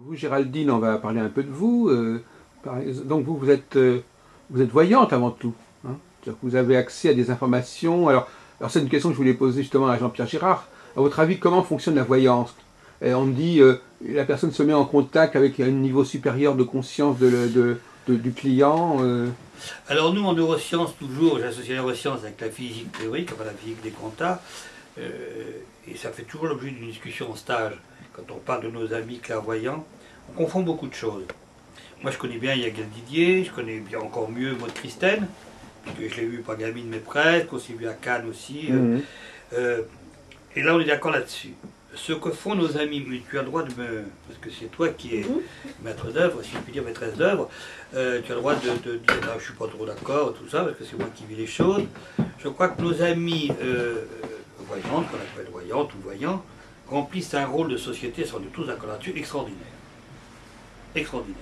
Vous, Géraldine, on va parler un peu de vous. Donc vous êtes voyante avant tout, hein. C'est-à-dire que vous avez accès à des informations. Alors c'est une question que je voulais poser justement à Jean-Pierre Girard. À votre avis, comment fonctionne la voyance? On me dit la personne se met en contact avec un niveau supérieur de conscience du client. Alors nous, en neurosciences, toujours, j'associe la neurosciences avec la physique théorique, enfin la physique des quantas, et ça fait toujours l'objet d'une discussion en stage. Quand on parle de nos amis clairvoyants, on confond beaucoup de choses. Moi, je connais bien Yael Didier, je connais bien encore mieux Maud Christine, puisque je l'ai vu par Gamine mais presque, on s'est vu à Cannes aussi. Et là, on est d'accord là-dessus. Ce que font nos amis, mais tu as le droit de me... Parce que c'est toi qui es maître d'œuvre, si je puis dire maîtresse d'œuvre, tu as le droit de dire non, je ne suis pas trop d'accord, tout ça, parce que c'est moi qui vis les choses. Je crois que nos amis voyantes, qu'on appelle voyantes ou voyants, remplissent un rôle de société, sans doute tous d'accord là-dessus, extraordinaire. Extraordinaire.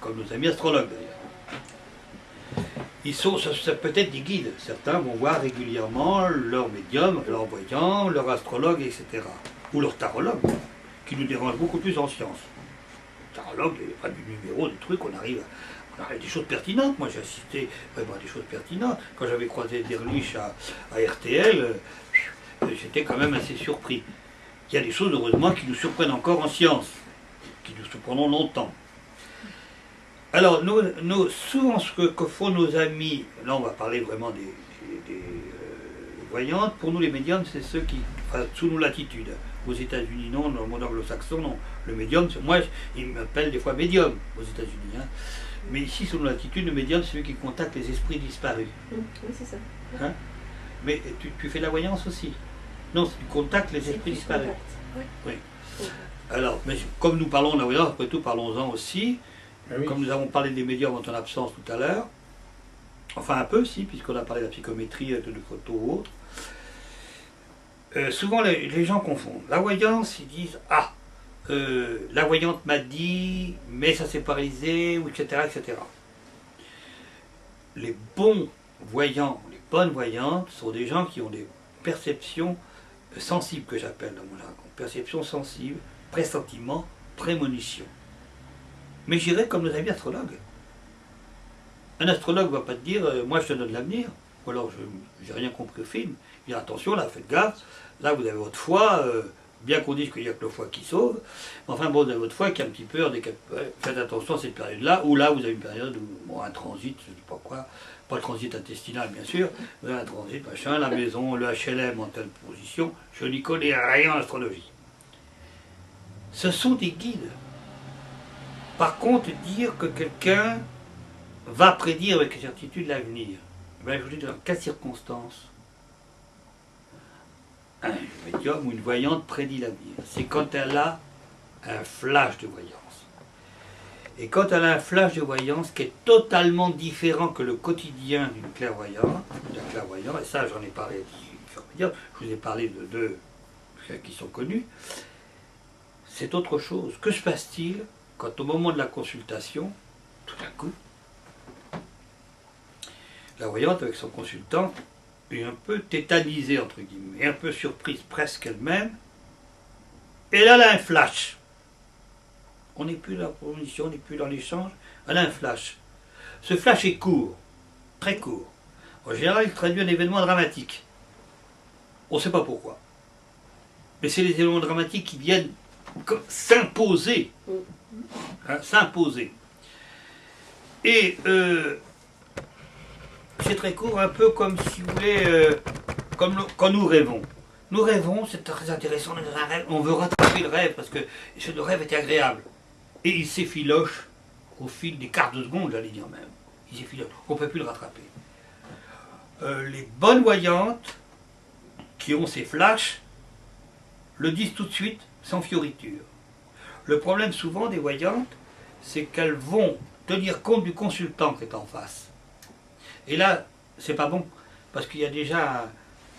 Comme nos amis astrologues d'ailleurs. Ils sont, ça peut être des guides. Certains vont voir régulièrement leur médium, leur voyant, leur astrologue, etc. Ou leur tarologue, qui nous dérange beaucoup plus en science. Tarologue, il n'y a pas du numéro, des trucs, on arrive à des choses pertinentes. Moi j'ai assisté vraiment à des choses pertinentes. Quand j'avais croisé Derlich à RTL, j'étais quand même assez surpris. Il y a des choses, heureusement, qui nous surprennent encore en science, qui nous surprendront longtemps. Alors, souvent, ce que font nos amis, là on va parler vraiment des voyantes, pour nous les médiums, c'est ceux qui, enfin, sous nos latitudes. Aux États-Unis, non, dans le monde anglo-saxon, non. Le médium, moi, ils m'appellent des fois médium aux États-Unis. Hein. Mais ici, sous nos latitudes, le médium, c'est celui qui contacte les esprits disparus. Oui, c'est ça. Hein? Mais tu fais la voyance aussi? Non, tu contactes les esprits disparus. Oui. Oui. Alors, mais comme nous parlons de la voyance, après tout, parlons-en aussi. Oui. Comme nous avons parlé des médiums en ton absence tout à l'heure, enfin un peu, si, puisqu'on a parlé de la psychométrie, de photos ou autre. Souvent, les gens confondent. La voyance, ils disent « Ah, la voyante m'a dit, mais ça s'est paralysé, ou etc., etc. » Les bons voyants, les bonnes voyantes, sont des gens qui ont des perceptions sensibles, que j'appelle dans mon jargon. Perceptions sensibles, pressentiments, prémonitions. Mais j'irais comme nos amis astrologues. Un astrologue ne va pas te dire « Moi, je te donne l'avenir », ou alors « J'ai rien compris au film ». Il dit « Attention, là, faites gaffe, là, vous avez votre foi, bien qu'on dise qu'il n'y a que le foie qui sauve, mais enfin, bon, vous avez votre foi qui est un petit peu faites attention à cette période-là, ou là, vous avez une période où, bon, un transit, je ne sais pas quoi, pas le transit intestinal, bien sûr, vous avez un transit, machin, la maison, le HLM en telle position, je n'y connais rien en astrologie. » Ce sont des guides. Par contre, dire que quelqu'un va prédire avec certitude l'avenir, ben, je vous dis dans quelles circonstances un médium ou une voyante prédit l'avenir. C'est quand elle a un flash de voyance. Et quand elle a un flash de voyance qui est totalement différent que le quotidien d'une clairvoyante, d'un clairvoyant, et ça j'en ai parlé, je vous ai parlé de deux qui sont connus, c'est autre chose. Que se passe-t-il quand au moment de la consultation, tout d'un coup, la voyante avec son consultant est un peu tétanisée, entre guillemets, un peu surprise presque elle-même, et là, elle a un flash. On n'est plus dans la proposition, on n'est plus dans l'échange, elle a un flash. Ce flash est court, très court. En général, il traduit un événement dramatique. On ne sait pas pourquoi. Mais c'est les événements dramatiques qui viennent s'imposer. Hein, s'imposer. Et c'est très court, un peu comme si vous voulez, comme quand nous rêvons. Nous rêvons, c'est très intéressant, on est dans un rêve, on veut rattraper le rêve parce que le rêve était agréable. Et il s'effiloche au fil des quarts de seconde, j'allais dire même. Il s'effiloche, on ne peut plus le rattraper. Les bonnes voyantes qui ont ces flashs le disent tout de suite, sans fioriture. Le problème souvent des voyantes, c'est qu'elles vont tenir compte du consultant qui est en face. Et là, c'est pas bon, parce qu'il y a déjà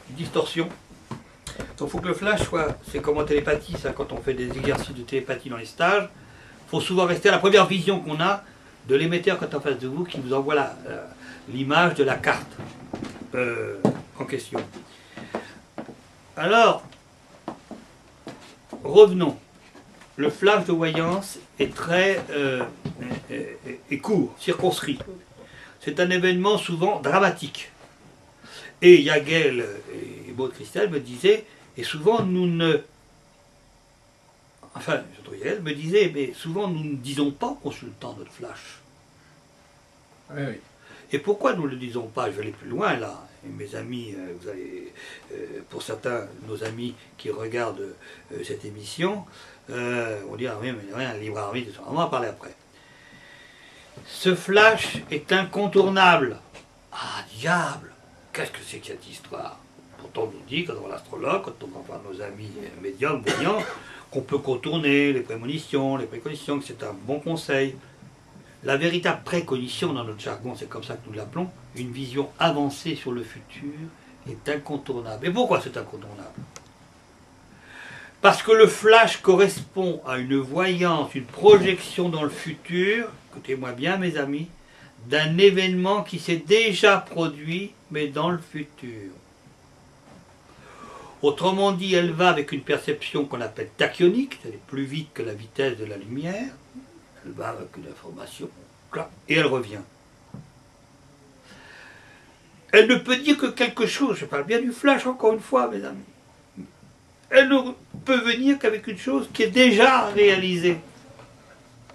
une distorsion. Donc il faut que le flash soit, c'est comme en télépathie, ça, quand on fait des exercices de télépathie dans les stages, il faut souvent rester à la première vision qu'on a de l'émetteur quand en face de vous, qui vous envoie l'image de la carte en question. Alors, revenons. le flash de voyance est très est court, circonscrit. C'est un événement souvent dramatique. Et Yagel et Maud Christel me disaient, et souvent nous ne... Enfin, Yagel me disait, mais souvent nous ne disons pas au consultant notre flash. Oui, oui. Et pourquoi nous ne le disons pas? Je vais aller plus loin là. Et mes amis, vous allez, pour certains, nos amis qui regardent cette émission, on dit, ah oui, mais rien, libre arbitre, on va en parler après. Ce flash est incontournable. Ah, diable! Qu'est-ce que c'est que cette histoire? Pourtant, on nous dit, quand on voit l'astrologue, quand on va voir nos amis médiums, voyants, qu'on peut contourner les prémonitions, les préconitions, que c'est un bon conseil. La véritable préconition, dans notre jargon, c'est comme ça que nous l'appelons, une vision avancée sur le futur, est incontournable. Et pourquoi c'est incontournable? Parce que le flash correspond à une voyance, une projection dans le futur, écoutez-moi bien mes amis, d'un événement qui s'est déjà produit, mais dans le futur. Autrement dit, elle va avec une perception qu'on appelle tachyonique, c'est-à-dire plus vite que la vitesse de la lumière. Elle va avec une information, et elle revient. Elle ne peut dire que quelque chose, je parle bien du flash encore une fois, mes amis. Elle ne peut venir qu'avec une chose qui est déjà réalisée.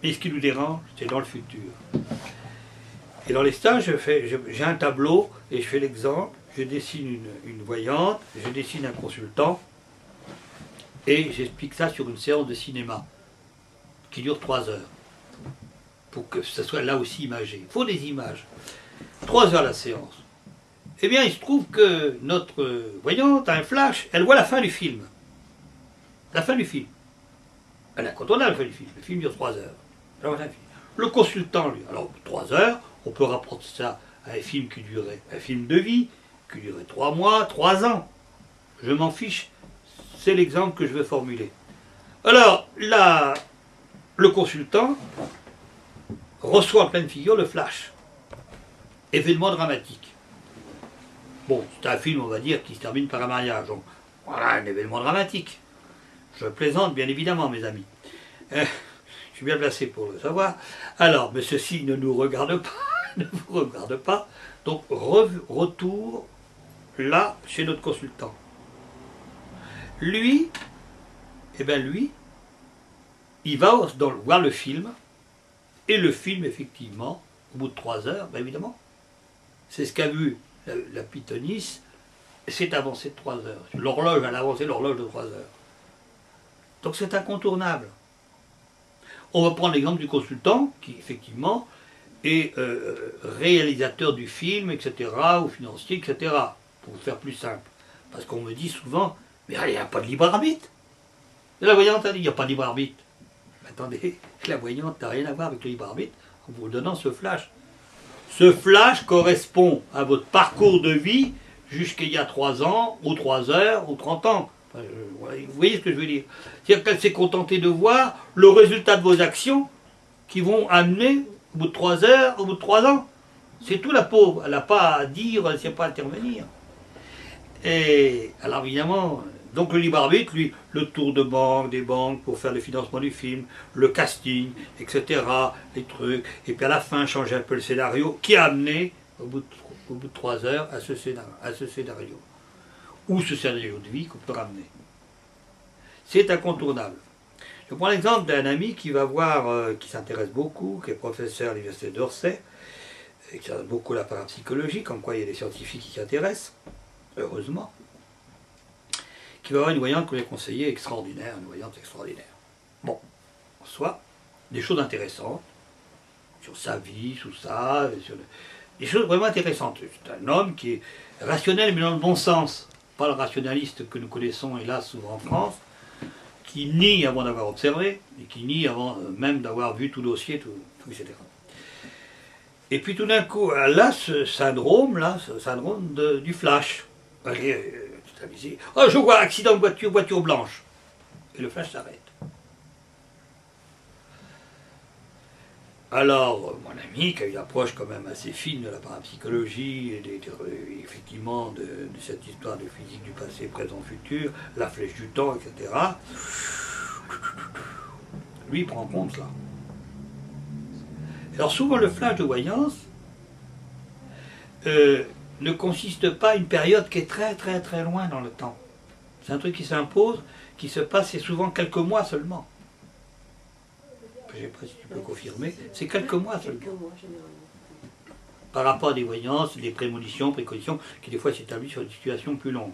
Et ce qui nous dérange, c'est dans le futur. Et dans les stages, j'ai un tableau, et je fais l'exemple, je dessine une voyante, je dessine un consultant, et j'explique ça sur une séance de cinéma, qui dure 3 heures. Pour que ça soit là aussi imagé. Il faut des images. 3 heures la séance. Eh bien, il se trouve que notre voyante a un flash, elle voit la fin du film. La fin du film. Elle est incontournable, la fin du film. Le film dure 3 heures. Le consultant, lui, alors 3 heures, on peut rapporter ça à un film qui durait, un film de vie, qui durait 3 mois, 3 ans. Je m'en fiche, c'est l'exemple que je veux formuler. Alors, là, le consultant reçoit en pleine figure le flash. Événement dramatique. Bon, c'est un film, on va dire, qui se termine par un mariage. Donc, voilà un événement dramatique. Je plaisante, bien évidemment, mes amis. Je suis bien placé pour le savoir. Alors, mais ceci ne nous regarde pas, ne vous regarde pas. Donc, retour là, chez notre consultant. Lui, eh bien lui, il va voir le film, et le film, effectivement, au bout de 3 heures, ben évidemment, c'est ce qu'a vu la pythonisse, c'est avancé de 3 heures. L'horloge, elle a avancé l'horloge de 3 heures. Donc c'est incontournable. On va prendre l'exemple du consultant, qui effectivement est réalisateur du film, etc., ou financier, etc., pour faire plus simple. Parce qu'on me dit souvent, mais il n'y a pas de libre arbitre. Et la voyante a dit, il n'y a pas de libre arbitre. Attendez, la voyante n'a rien à voir avec le libre arbitre en vous donnant ce flash. Ce flash correspond à votre parcours de vie jusqu'il y a 3 ans, ou 3 heures, ou 30 ans. Enfin, vous voyez ce que je veux dire? C'est-à-dire qu'elle s'est contentée de voir le résultat de vos actions qui vont amener, au bout de 3 heures, au bout de 3 ans. C'est tout, la pauvre. Elle n'a pas à dire, elle ne sait pas intervenir. Et alors évidemment, donc le libre arbitre, lui, le tour de banque, des banques pour faire le financement du film, le casting, etc., les trucs, et puis à la fin changer un peu le scénario, qui a amené, au bout de 3 heures, à ce scénario. Ou ce scénario de vie qu'on peut ramener. C'est incontournable. Je prends l'exemple d'un ami qui va voir, qui s'intéresse beaucoup, qui est professeur à l'université d'Orsay, et qui s'intéresse beaucoup à la parapsychologie, comme quoi il y a des scientifiques qui s'y intéressent, heureusement, qui va avoir une voyante que j'ai conseillée extraordinaire, une voyante extraordinaire. Bon, en soi, des choses intéressantes, sur sa vie, sur ça, des choses vraiment intéressantes. C'est un homme qui est rationnel, mais dans le bon sens. Pas le rationaliste que nous connaissons, hélas, souvent en France, qui nie avant d'avoir observé, et qui nie avant même d'avoir vu tout dossier, tout, etc. Et puis tout d'un coup, là, ce syndrome du flash. Oh, je vois accident de voiture, voiture blanche. Et le flash s'arrête. Alors, mon ami, qui a une approche quand même assez fine de la parapsychologie, et effectivement de cette histoire de physique du passé, présent, futur, la flèche du temps, etc., lui il prend en compte cela. Alors souvent le flash de voyance ne consiste pas à une période qui est très très très loin dans le temps. C'est un truc qui s'impose, qui se passe, c'est souvent quelques mois seulement. Je ne sais pas si tu peux confirmer, c'est quelques mois seulement. Par rapport à des voyances, des prémonitions, préconitions, qui des fois s'établissent sur une situation plus longue.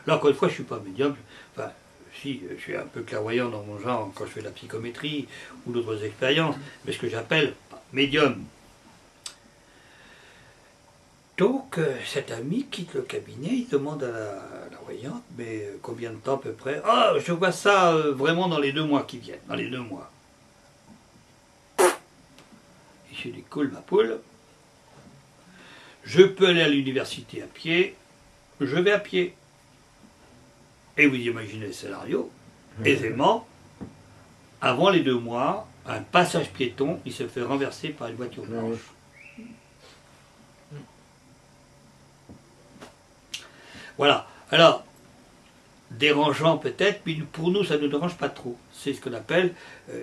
Là, encore une fois, je ne suis pas médium, enfin, si, je suis un peu clairvoyant dans mon genre quand je fais de la psychométrie ou d'autres expériences, mais ce que j'appelle médium. Donc, cet ami quitte le cabinet, il demande à la voyante, mais combien de temps à peu près? Ah, je vois ça vraiment dans les 2 mois qui viennent, dans les 2 mois. Et je dis, cool ma poule, je peux aller à l'université à pied, je vais à pied. Et vous imaginez le scénario, aisément, avant les 2 mois, un passage piéton, il se fait renverser par une voiture blanche. Voilà. Alors, dérangeant peut-être, mais pour nous, ça ne nous dérange pas trop. C'est ce qu'on appelle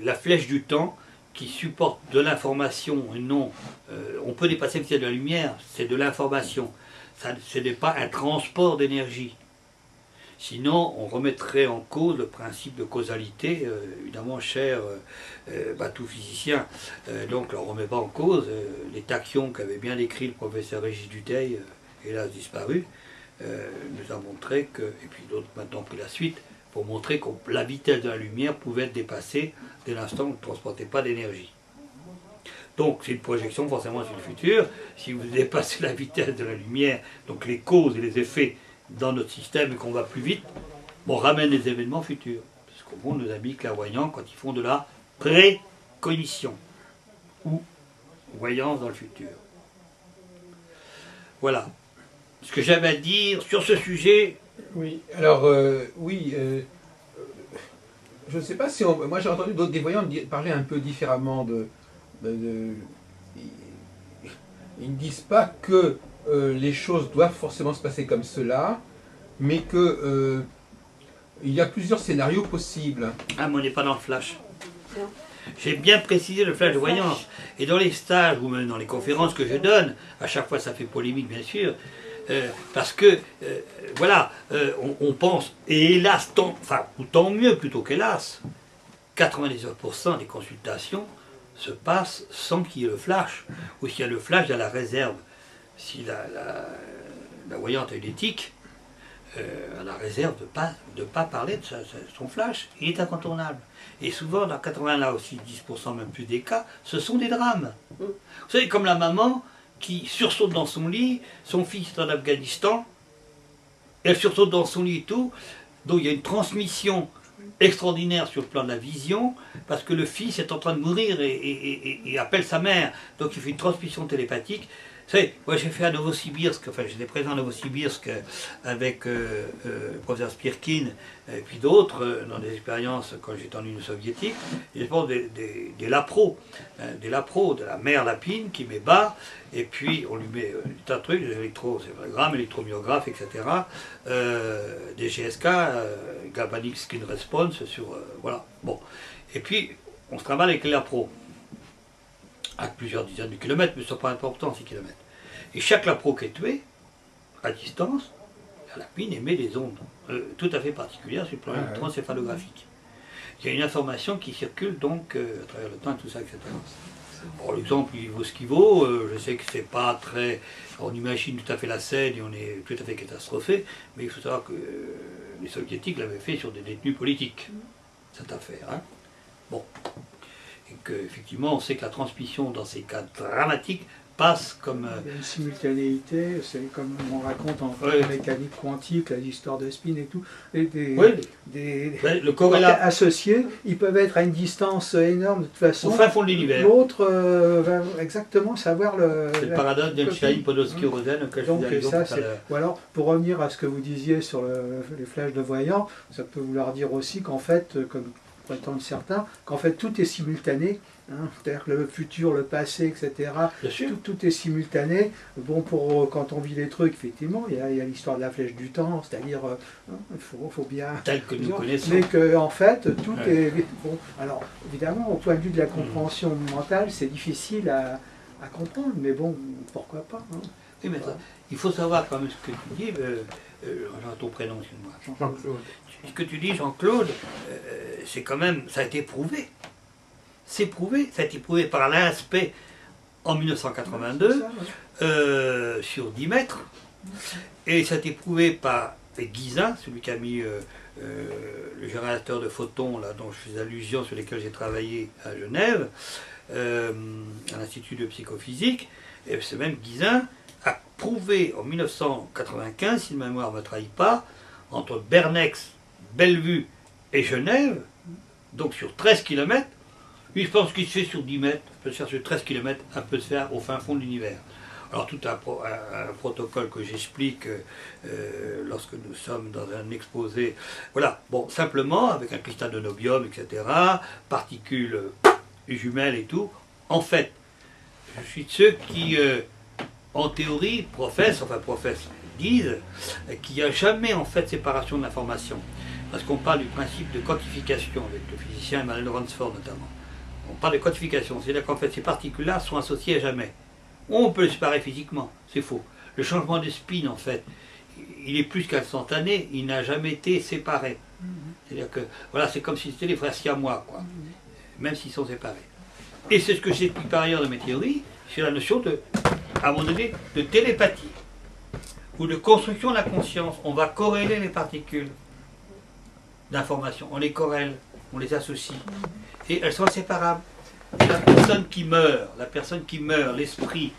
la flèche du temps qui supporte de l'information et non... on peut dépasser le ciel de la lumière, c'est de l'information. Ce n'est pas un transport d'énergie. Sinon, on remettrait en cause le principe de causalité, évidemment cher tout physicien. Donc, on ne remet pas en cause les tachyons qu'avait bien décrit le professeur Régis Dutheil, hélas disparu, nous a montré que, et puis d'autres maintenant ont pris la suite, pour montrer que la vitesse de la lumière pouvait être dépassée dès l'instant où on ne transportait pas d'énergie. Donc c'est une projection forcément sur le futur. Si vous dépassez la vitesse de la lumière, donc les causes et les effets dans notre système et qu'on va plus vite, on ramène les événements futurs. C'est ce qu'au fond nos amis clairvoyants quand ils font de la précognition ou voyance dans le futur. Voilà. Ce que j'avais à dire sur ce sujet. Oui, alors, je ne sais pas si on... Moi j'ai entendu d'autres des voyants parler un peu différemment ils ne disent pas que les choses doivent forcément se passer comme cela, mais que il y a plusieurs scénarios possibles. Ah, mais on n'est pas dans le flash. J'ai bien précisé le flash de voyance. Et dans les stages ou même dans les conférences que je donne, à chaque fois ça fait polémique bien sûr, parce que, voilà, on pense, et hélas, ou tant mieux plutôt qu'hélas, 99% des consultations se passent sans qu'il y ait le flash. Ou s'il y a le flash, il y a la réserve. Si la voyante a une éthique, elle a la réserve de ne pas parler de son flash. Il est incontournable. Et souvent, dans 80, là aussi, 10% même plus des cas, ce sont des drames. Vous savez, comme la maman qui sursaute dans son lit, son fils est en Afghanistan, elle sursaute dans son lit et tout, donc il y a une transmission extraordinaire sur le plan de la vision, parce que le fils est en train de mourir et appelle sa mère, donc il fait une transmission télépathique. Vous savez, moi j'ai fait à Novosibirsk, enfin j'étais présent à Novosibirsk avec le professeur Spirkin et puis d'autres dans des expériences quand j'étais en Union soviétique, et je pense des lapros, de la mère lapine qui met bas, et puis on lui met des tas de trucs, des électrocéphalogram, électromyographes, etc., des GSK, Galvanic Skin Response, sur... voilà, bon. Et puis on se travaille avec les lapros, à plusieurs dizaines de kilomètres, mais ce n'est pas important ces kilomètres. Et chaque lapro qui est tué, à distance, la lapine émet des ondes tout à fait particulières sur le plan électroencéphalographique. Il y a une information qui circule donc à travers le temps et tout ça, etc. Bon, l'exemple, il vaut ce qu'il vaut. Je sais que c'est pas très... On imagine tout à fait la scène et on est tout à fait catastrophé, mais il faut savoir que les soviétiques l'avaient fait sur des détenus politiques, cette affaire. Hein. Bon. Et qu'effectivement, on sait que la transmission dans ces cas dramatiques passe comme... Il y a une simultanéité, c'est comme on raconte en mécanique quantique, l'histoire de spin et tout. Le corrélat associés, ils peuvent être à une distance énorme de toute façon. Au fin fond de l'univers. L'autre va exactement savoir le... C'est le paradoxe d'Einstein, Podolsky, Rosen, auquel je vous ai dit tout à l'heure. Ou alors, pour revenir à ce que vous disiez sur les flashs de voyants, ça peut vouloir dire aussi qu'en fait, comme prétendent certains, qu'en fait tout est simultané hein, c'est-à-dire que le futur, le passé, etc. Bien sûr. Tout est simultané. Bon, quand on vit les trucs, effectivement, il y a l'histoire de la flèche du temps, c'est-à-dire, il faut bien... Tel que nous connaissons. Mais qu'en fait, tout Ouais. est... Bon, alors, évidemment, au point de vue de la compréhension mentale, c'est difficile à comprendre, mais bon, pourquoi pas, hein. Oui, mais ça, il faut savoir quand même ce que tu dis, ton prénom, excuse-moi. Jean-Claude. Ce que tu dis, Jean-Claude, c'est quand même, ça a été prouvé. C'est prouvé, ça a été prouvé par l'aspect en 1982 C'est ça, ouais. sur 10 mètres, et ça a été prouvé par Guisin, celui qui a mis le générateur de photons là, dont je fais allusion, sur lesquels j'ai travaillé à Genève, à l'Institut de psychophysique, et ce même Guisin a prouvé en 1995, si ma mémoire ne me trahit pas, entre Bernex, Bellevue et Genève, donc sur 13 km, lui je pense qu'il se fait sur 10 mètres, peut se faire sur 13 km, un peu se faire au fin fond de l'univers. Alors tout un protocole que j'explique lorsque nous sommes dans un exposé, voilà, bon, simplement avec un cristal de niobium, etc., particules jumelles et tout, en fait, je suis de ceux qui, en théorie, professent, disent qu'il n'y a jamais en fait séparation de l'information. Parce qu'on parle du principe de quantification, avec le physicien Emmanuel Ransford notamment. On parle de quantification, c'est-à-dire qu'en fait ces particules-là sont associées à jamais. On peut les séparer physiquement, c'est faux. Le changement de spin, en fait, il est plus qu'instantané, il n'a jamais été séparé. C'est-à-dire que, voilà, c'est comme si c'était les frères siamois, quoi, même s'ils sont séparés. Et c'est ce que j'explique par ailleurs dans mes théories, c'est la notion de, à un moment donné, de télépathie, ou de construction de la conscience. On va corréler les particules d'information, on les corrèle, on les associe, et elles sont inséparables. Et la personne qui meurt, l'esprit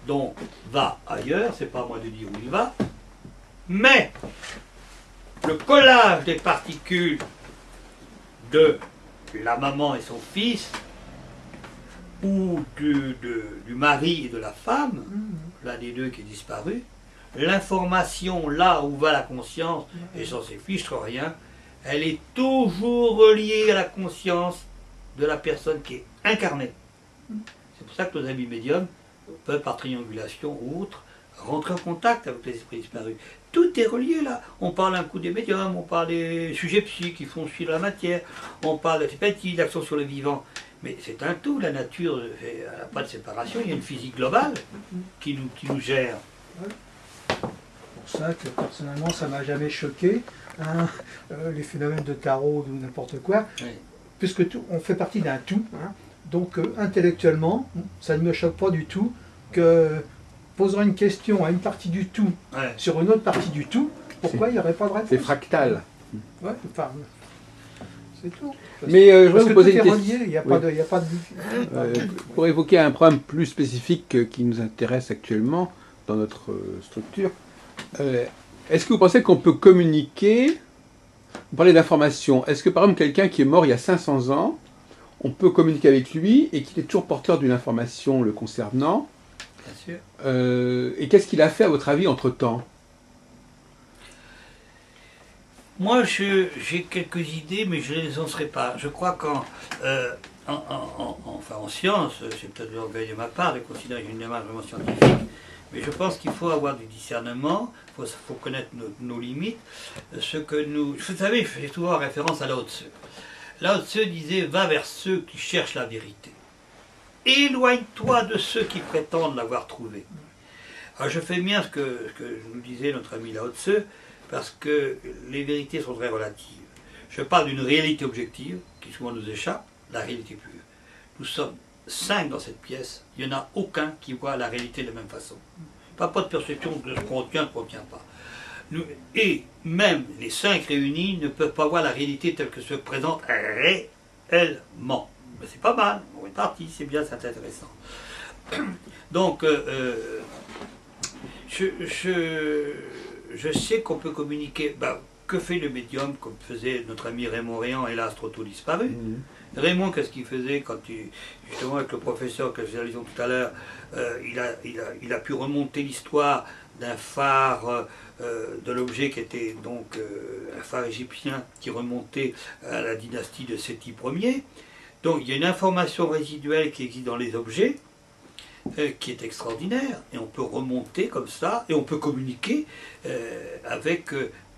dont va ailleurs, c'est pas à moi de dire où il va, mais le collage des particules de la maman et son fils, ou du mari et de la femme, l'un des deux qui est disparu, l'information là où va la conscience, et ça c'est fiche rien, elle est toujours reliée à la conscience de la personne qui est incarnée. C'est pour ça que nos amis médiums peuvent, par triangulation ou autre, rentrer en contact avec les esprits disparus. Tout est relié là. On parle un coup des médiums, on parle des sujets psy qui font suivre la matière, on parle de télépathie, d'action sur le vivant. Mais c'est un tout, la nature n'a pas de séparation, il y a une physique globale qui nous gère. C'est pour ça que personnellement ça m'a jamais choqué, hein, les phénomènes de tarot ou n'importe quoi, Oui. puisque on fait partie d'un tout, hein, donc intellectuellement ça ne me choque pas du tout que posera une question à une partie du tout Ouais. sur une autre partie du tout, pourquoi il n'y aurait pas de réponse? C'est fractal. Ouais, enfin, c'est tout. Mais je voudrais Parce vous que poser tout une est question. relié, il n'y a, Oui. pas de, il y a pas de... Pour évoquer un problème plus spécifique qui nous intéresse actuellement dans notre structure, est-ce que vous pensez qu'on peut communiquer? Vous parlez d'information. Est-ce que par exemple quelqu'un qui est mort il y a 500 ans, on peut communiquer avec lui et qu'il est toujours porteur d'une information le concernant? Bien sûr. Et qu'est-ce qu'il a fait à votre avis entre-temps? Moi, j'ai quelques idées, mais je ne les lancerai pas. Je crois en science, c'est peut-être l'orgueil de ma part de considérer une démarche vraiment scientifique, mais je pense qu'il faut avoir du discernement, il faut connaître nos limites. Vous savez, je fais souvent référence à Lao Tzu. Lao Tzu disait « Va vers ceux qui cherchent la vérité. Éloigne-toi de ceux qui prétendent l'avoir trouvée. » Alors je fais bien ce que nous disait notre ami Lao Tzu, parce que les vérités sont très relatives. Je parle d'une réalité objective, qui souvent nous échappe, la réalité pure. Nous sommes 5 dans cette pièce, il n'y en a aucun qui voit la réalité de la même façon. Pas de perception de ce qu'on retient, ce qu'on ne retient pas. Et même les 5 réunis ne peuvent pas voir la réalité telle que se présente réellement. Mais c'est pas mal, on est parti, c'est bien, c'est intéressant. Donc, je sais qu'on peut communiquer. Ben, que fait le médium, comme faisait notre ami Raymond Réan, hélas trop tôt disparu? Raymond, qu'est-ce qu'il faisait quand justement avec le professeur que je faisais allusion tout à l'heure, il a pu remonter l'histoire d'un phare, de l'objet qui était donc un phare égyptien qui remontait à la dynastie de Séti Ier. Donc il y a une information résiduelle qui existe dans les objets, qui est extraordinaire, et on peut remonter comme ça, et on peut communiquer avec,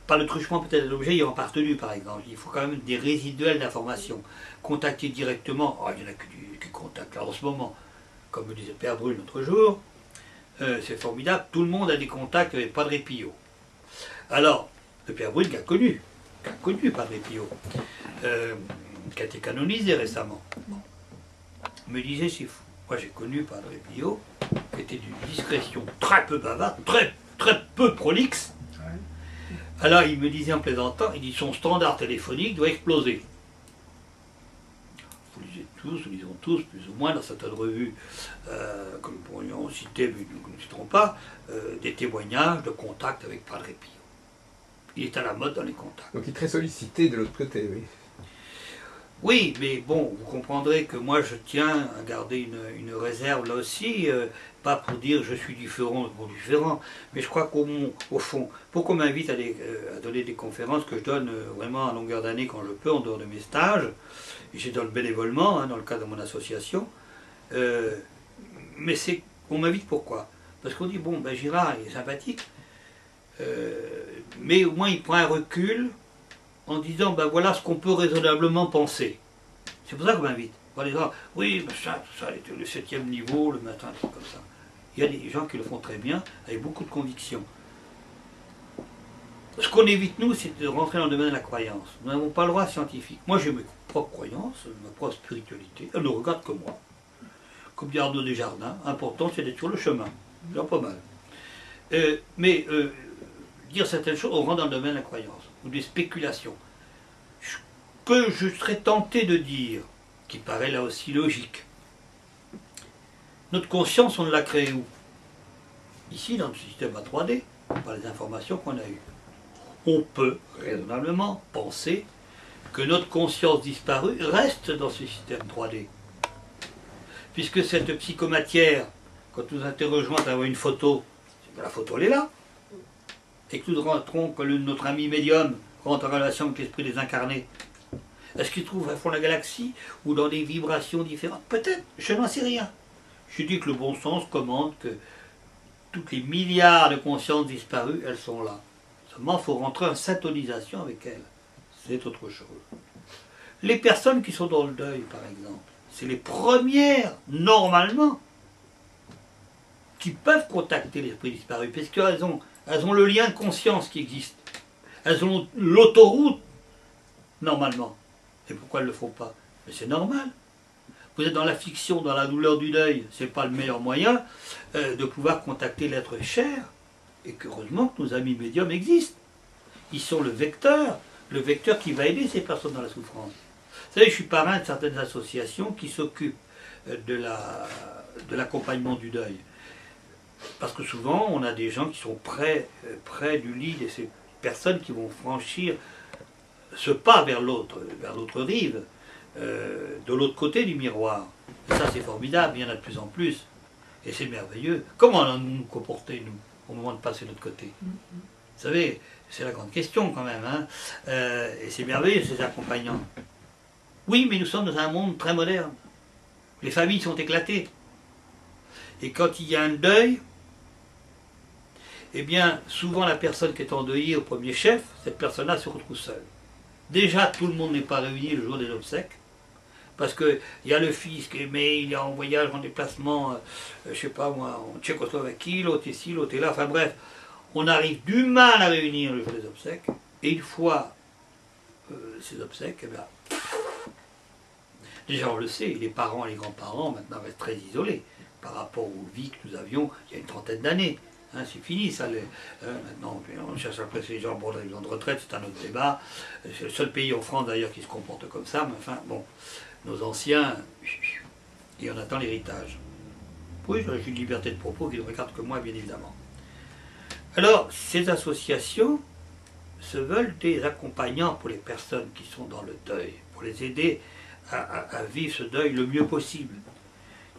par le truchement peut-être de l'objet ayant appartenu par exemple. Il faut quand même des résiduels d'informations. Contacter directement, il y en a qui contactent là en ce moment, comme me disait Père Brûle l'autre jour, c'est formidable, tout le monde a des contacts avec Padre Pio. Alors, le Père Brûle qui a connu Padre Pio, qui a été canonisé récemment, me disait c'est fou. Moi j'ai connu Padre Pio, qui était d'une discrétion très peu bavarde, très peu prolixe. Alors il me disait en plaisantant, il dit son standard téléphonique doit exploser. Nous lisons tous, plus ou moins, dans certaines revues que nous pourrions citer, mais nous ne citerons pas, des témoignages de contacts avec Padre Pio. Il est à la mode dans les contacts. Donc il est très sollicité de l'autre côté, oui. Oui, mais bon, vous comprendrez que moi je tiens à garder une réserve là aussi, pas pour dire je suis différent ou différent, mais je crois qu'au fond, pour qu'on m'invite à donner des conférences que je donne vraiment à longueur d'année quand je peux, en dehors de mes stages, et je donne bénévolement, dans le cadre de mon association, mais on m'invite pourquoi? Parce qu'on dit, bon, Girard, il est sympathique, mais au moins il prend un recul, en disant, voilà ce qu'on peut raisonnablement penser. C'est pour ça qu'on m'invite. En disant, oui, ça, le 7e niveau, le matin, tout comme ça. Il y a des gens qui le font très bien, avec beaucoup de conviction. Ce qu'on évite, nous, c'est de rentrer dans le domaine de la croyance. Nous n'avons pas le droit scientifique. Moi, j'ai mes propres croyances, ma propre spiritualité. Elle ne regarde que moi. Comme dit Arnaud Desjardins, important, c'est d'être sur le chemin. C'est pas mal. Mais dire certaines choses, on rentre dans le domaine de la croyance, ou des spéculations. Que je serais tenté de dire, qui paraît là aussi logique. Notre conscience, on l'a créée où? Ici, dans le système à 3D, par les informations qu'on a eues. On peut raisonnablement penser que notre conscience disparue reste dans ce système 3D. Puisque cette psychomatière, quand nous interrogeons à travers une photo, la photo elle est là, et que nous rentrons, que notre ami médium rentre en relation avec l'esprit des incarnés, est-ce qu'il se trouve à fond de la galaxie ou dans des vibrations différentes? Peut-être, je n'en sais rien. Je dis que le bon sens commande que toutes les milliards de consciences disparues, elles sont là. Seulement, il faut rentrer en syntonisation avec elles. C'est autre chose. Les personnes qui sont dans le deuil, par exemple, c'est les premières, normalement, qui peuvent contacter l'esprit disparu, parce qu'elles ont le lien de conscience qui existe. Elles ont l'autoroute, normalement. Et pourquoi elles ne le font pas? Mais c'est normal. Vous êtes dans la fiction, dans la douleur du deuil, ce n'est pas le meilleur moyen de pouvoir contacter l'être cher. Et qu'heureusement que nos amis médiums existent. Ils sont le vecteur qui va aider ces personnes dans la souffrance. Vous savez, je suis parrain de certaines associations qui s'occupent de l'accompagnement du deuil. Parce que souvent, on a des gens qui sont près du lit de ces personnes qui vont franchir ce pas vers l'autre rive, de l'autre côté du miroir. Et ça, c'est formidable, il y en a de plus en plus. Et c'est merveilleux. Comment allons-nous nous comporter, nous, au moment de passer de l'autre côté? Vous savez, c'est la grande question quand même. Et c'est merveilleux, ces accompagnants. Oui, mais nous sommes dans un monde très moderne. Les familles sont éclatées. Et quand il y a un deuil, eh bien, souvent la personne qui est endeuillée au premier chef, cette personne-là se retrouve seule. Déjà, tout le monde n'est pas réuni le jour des obsèques, parce qu'il y a le fils qui il est en voyage, en déplacement, je ne sais pas moi, en Tchécoslovaquie, l'autre ici, l'autre est là, enfin bref, on arrive du mal à réunir le jour des obsèques, et une fois ces obsèques, eh bien, déjà on le sait, les parents et les grands-parents maintenant restent très isolés par rapport aux vies que nous avions il y a une trentaine d'années. C'est fini ça. Maintenant, on cherche après ces gens pour les gens de retraite, c'est un autre débat. C'est le seul pays en France d'ailleurs qui se comporte comme ça, mais enfin, bon, nos anciens, et on attend l'héritage. Oui, j'ai une liberté de propos qui ne regarde que moi, bien évidemment. Alors, ces associations se veulent des accompagnants pour les personnes qui sont dans le deuil, pour les aider à vivre ce deuil le mieux possible.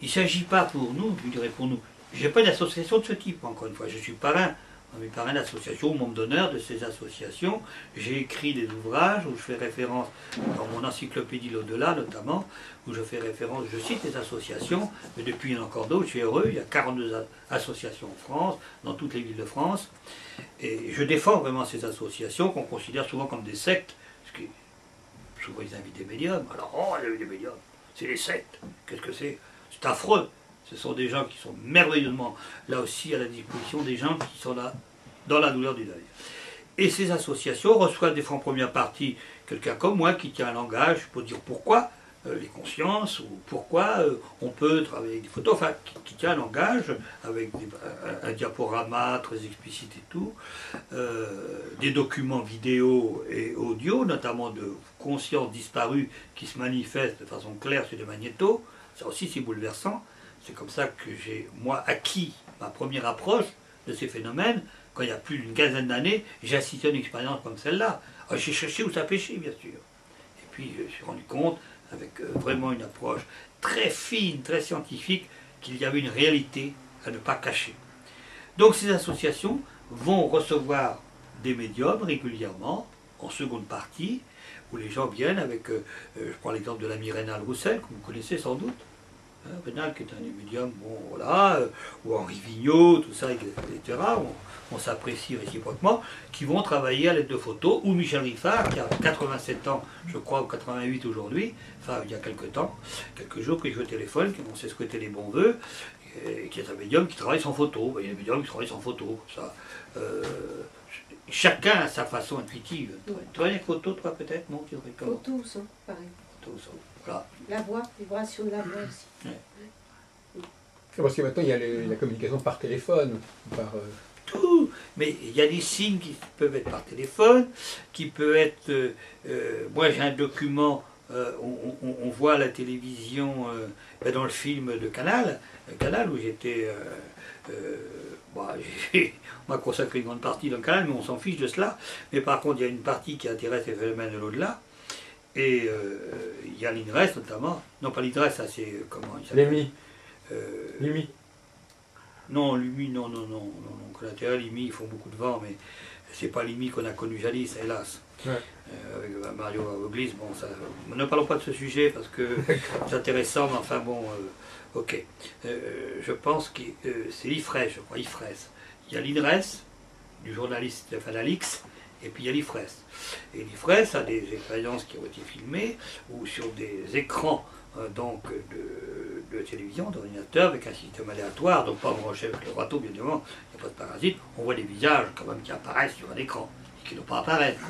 Il ne s'agit pas pour nous, je dirais pour nous, je n'ai pas d'association de ce type, encore une fois, je suis parrain On mes parrains d'associations, membre d'honneur de ces associations. J'ai écrit des ouvrages où je fais référence, dans mon encyclopédie L'Au-delà notamment, où je fais référence, je cite les associations, mais depuis il y en a encore d'autres, je suis heureux, il y a 42 associations en France, dans toutes les villes de France, et je défends vraiment ces associations qu'on considère souvent comme des sectes, parce que souvent ils invitent des médiums, alors oh, il y a eu des médiums, c'est les sectes, qu'est-ce que c'est? C'est affreux. Ce sont des gens qui sont merveilleusement, là aussi, à la disposition des gens qui sont là, dans la douleur du deuil. Et ces associations reçoivent des fois en première partie quelqu'un comme moi qui tient un langage pour dire pourquoi les consciences, ou pourquoi on peut travailler avec des photos, enfin, qui tient un langage avec un diaporama très explicite et tout, des documents vidéo et audio, notamment de consciences disparues qui se manifestent de façon claire sur des magnétos. Ça aussi, c'est bouleversant. C'est comme ça que j'ai, moi, acquis ma première approche de ces phénomènes. Quand il y a plus d'une quinzaine d'années, j'ai assisté à une expérience comme celle-là. J'ai cherché où ça pêchait, bien sûr. Et puis, je me suis rendu compte, avec vraiment une approche très fine, très scientifique, qu'il y avait une réalité à ne pas cacher. Donc, ces associations vont recevoir des médiums régulièrement, en seconde partie, où les gens viennent avec, je prends l'exemple de l'ami Rénal Roussel, que vous connaissez sans doute, Rénal qui est un des médiums, bon voilà, ou Henri Vigneault, tout ça, etc., on s'apprécie réciproquement, qui vont travailler à l'aide de photos, ou Michel Riffard, qui a 87 ans, je crois, ou 88 aujourd'hui, enfin il y a quelques temps, quelques jours, que je au téléphone, qui m'ont fait souhaiter les bons vœux, et qui est un médium qui travaille sans photo. Il y a des médiums qui travaillent sans photo, ça. Chacun a sa façon intuitive. Ouais. Tu travailles avec photo, toi peut-être? Non, tu devrais comment? Photo, son, pareil. Photo, son. Voilà. La voix, vibration de la voix aussi. Ouais. Parce que maintenant il y a la communication par téléphone, par... Tout, mais il y a des signes qui peuvent être par téléphone, qui peuvent être... moi j'ai un document, on voit à la télévision, dans le film de Canal où j'étais... on m'a consacré une grande partie dans le Canal, mais on s'en fiche de cela. Mais par contre, il y a une partie qui intéresse les phénomènes de l'au-delà. Et il y a l'INRES notamment. Non, pas l'INRES, ça c'est... Comment il s'appelle? L'EMI. L'IMI. Non, l'IMI, non. L'intérêt, l'IMI, ils font beaucoup de vent, mais c'est pas l'IMI qu'on a connu jadis, hélas. Ouais. Avec Mario Avoglis, bon, ça, ne parlons pas de ce sujet parce que c'est intéressant, mais enfin bon, ok. Je pense que c'est l'IFRES, je crois, IFRES. Il y a l'INRES, du journaliste Stéphane Alix, et puis il y a l'IFRES. Et l'IFRES a des expériences qui ont été filmées, ou sur des écrans donc de télévision, d'ordinateur, avec un système aléatoire, donc pas branché avec le râteau, bien évidemment, il n'y a pas de parasites, on voit des visages quand même qui apparaissent sur un écran, et qui n'ont pas apparaître.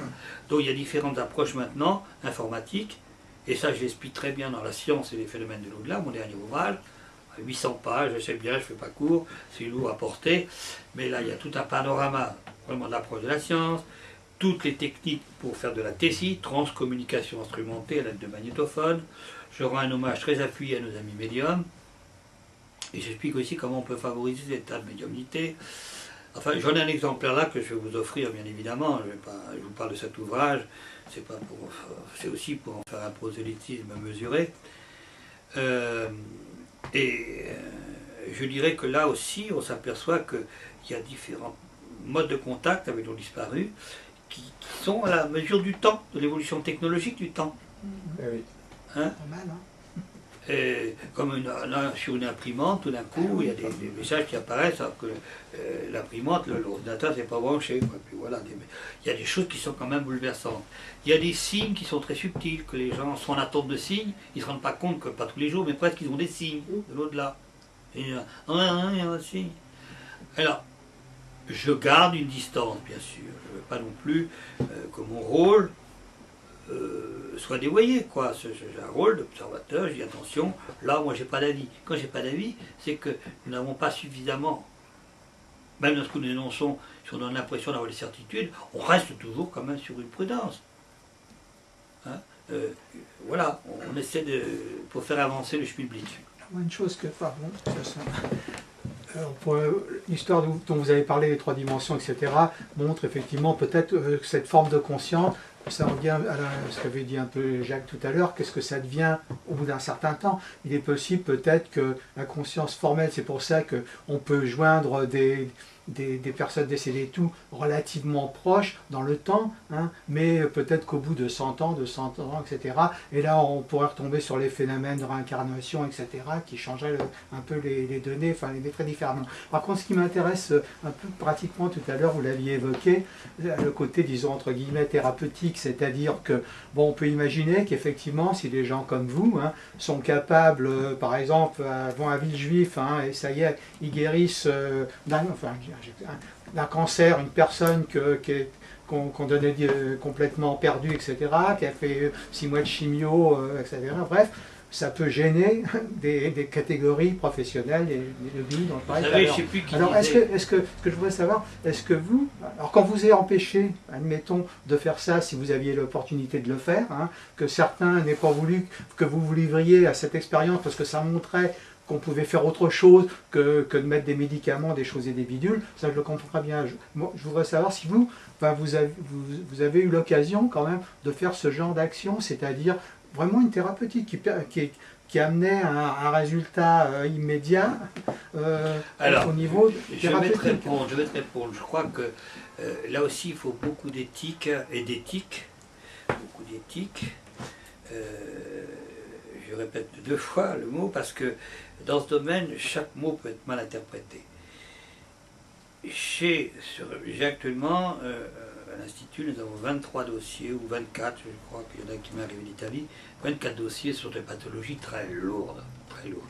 Donc il y a différentes approches maintenant, informatiques, et ça je l'explique très bien dans La science et les phénomènes de l'au-delà, mon dernier ouvrage, 800 pages, je sais bien, je ne fais pas court, c'est lourd à porter, mais là il y a tout un panorama, vraiment de l'approche de la science, toutes les techniques pour faire de la TSI, transcommunication instrumentée à l'aide de magnétophones. Je rends un hommage très appuyé à nos amis médiums, et j'explique aussi comment on peut favoriser cet état de médiumnité. Enfin, j'en ai un exemplaire là que je vais vous offrir, bien évidemment. Je vous parle de cet ouvrage, c'est aussi pour en faire un prosélytisme mesuré. Je dirais que là aussi, on s'aperçoit qu'il y a différents modes de contact avec nos disparus qui sont à la mesure du temps, de l'évolution technologique du temps. Oui. Hein? Pas mal, hein? Comme sur une imprimante, tout d'un coup, il y a des messages qui apparaissent alors que l'imprimante, l'ordinateur, c'est pas branché. Puis voilà, il y a des choses qui sont quand même bouleversantes. Il y a des signes qui sont très subtils, que les gens sont en attente de signes, ils ne se rendent pas compte que, pas tous les jours, mais presque ils ont des signes de l'au-delà. Il y a un signe. Alors, je garde une distance, bien sûr. Je ne veux pas non plus que mon rôle soit dévoyé, quoi. J'ai un rôle d'observateur, je dis attention, là, moi, j'ai pas d'avis. Quand j'ai pas d'avis, c'est que nous n'avons pas suffisamment, même dans ce que nous dénonçons, si on donne l'impression d'avoir des certitudes, on reste toujours quand même sur une prudence. Hein, voilà, on essaie pour faire avancer le public. Une chose que, pardon, l'histoire dont vous avez parlé, les 3 dimensions, etc., montre effectivement peut-être que cette forme de conscience ça revient à ce qu'avait dit un peu Jacques tout à l'heure, qu'est-ce que ça devient au bout d'un certain temps. Il est possible peut-être que la conscience formelle, c'est pour ça qu'on peut joindre des personnes décédées et tout relativement proches dans le temps, hein, mais peut-être qu'au bout de 100 ans, etc. Et là, on pourrait retomber sur les phénomènes de réincarnation, etc., qui changeraient un peu les données, enfin les mettraient différemment. Par contre, ce qui m'intéresse un peu pratiquement tout à l'heure, vous l'aviez évoqué, le côté, disons, entre guillemets, thérapeutique, c'est-à-dire que, bon, on peut imaginer qu'effectivement, si des gens comme vous, hein, sont capables, par exemple, vont à Villejuif, hein, et ça y est, ils guérissent d'un cancer, une personne qu'on donnait complètement perdue, etc., qui a fait 6 mois de chimio, etc. Bref, ça peut gêner des catégories professionnelles et de vie dont je parlais tout à l'heure. Alors, ce que je voudrais savoir, est-ce que vous, alors quand vous êtes empêché, admettons, de faire ça, si vous aviez l'opportunité de le faire, hein, que certains n'aient pas voulu que vous vous livriez à cette expérience parce que ça montrait qu'on pouvait faire autre chose que de mettre des médicaments, des choses et des bidules, ça je le comprends très bien. Je voudrais savoir si vous, vous avez eu l'occasion quand même de faire ce genre d'action, c'est-à-dire vraiment une thérapeutique qui amenait un résultat immédiat au niveau thérapeutique. Je vais te répondre. Je crois que là aussi il faut beaucoup d'éthique et d'éthique, beaucoup d'éthique. Je répète 2 fois le mot parce que dans ce domaine, chaque mot peut être mal interprété. J'ai actuellement, à l'Institut, nous avons 23 dossiers, ou 24, je crois qu'il y en a qui m'arrivent d'Italie, 24 dossiers sur des pathologies très lourdes, très lourdes.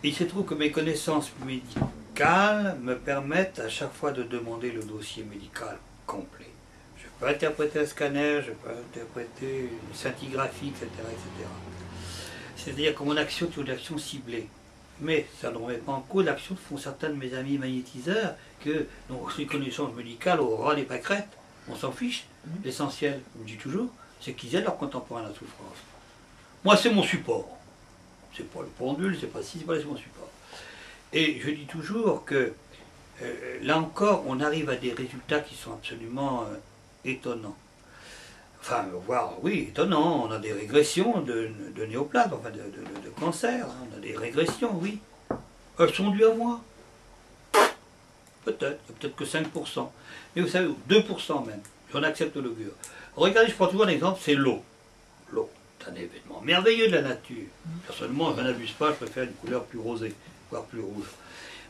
Il se trouve que mes connaissances médicales me permettent à chaque fois de demander le dossier médical complet. Je peux interpréter un scanner, je peux interpréter une scintigraphie, etc., etc. C'est-à-dire que mon action est une action ciblée. Mais ça ne remet pas en cause l'action que font certains de mes amis magnétiseurs, que donc ces connaissances médicales au ras des pâquerettes, on s'en fiche. L'essentiel, je me dis toujours, c'est qu'ils aident leurs contemporains à la souffrance. Moi, c'est mon support. C'est pas le pendule, c'est pas si, c'est pas mon support. Et je dis toujours que, là encore, on arrive à des résultats qui sont absolument étonnants. Enfin, voire, oui, étonnant, on a des régressions de néoplasme, enfin de cancer, hein, on a des régressions, oui. Elles sont dues à moi. Peut-être que 5%. Mais vous savez, 2% même, j'en accepte l'augure. Regardez, je prends toujours un exemple, c'est l'eau. L'eau, c'est un événement merveilleux de la nature. Personnellement, je n'abuse pas, je préfère une couleur plus rosée, voire plus rouge.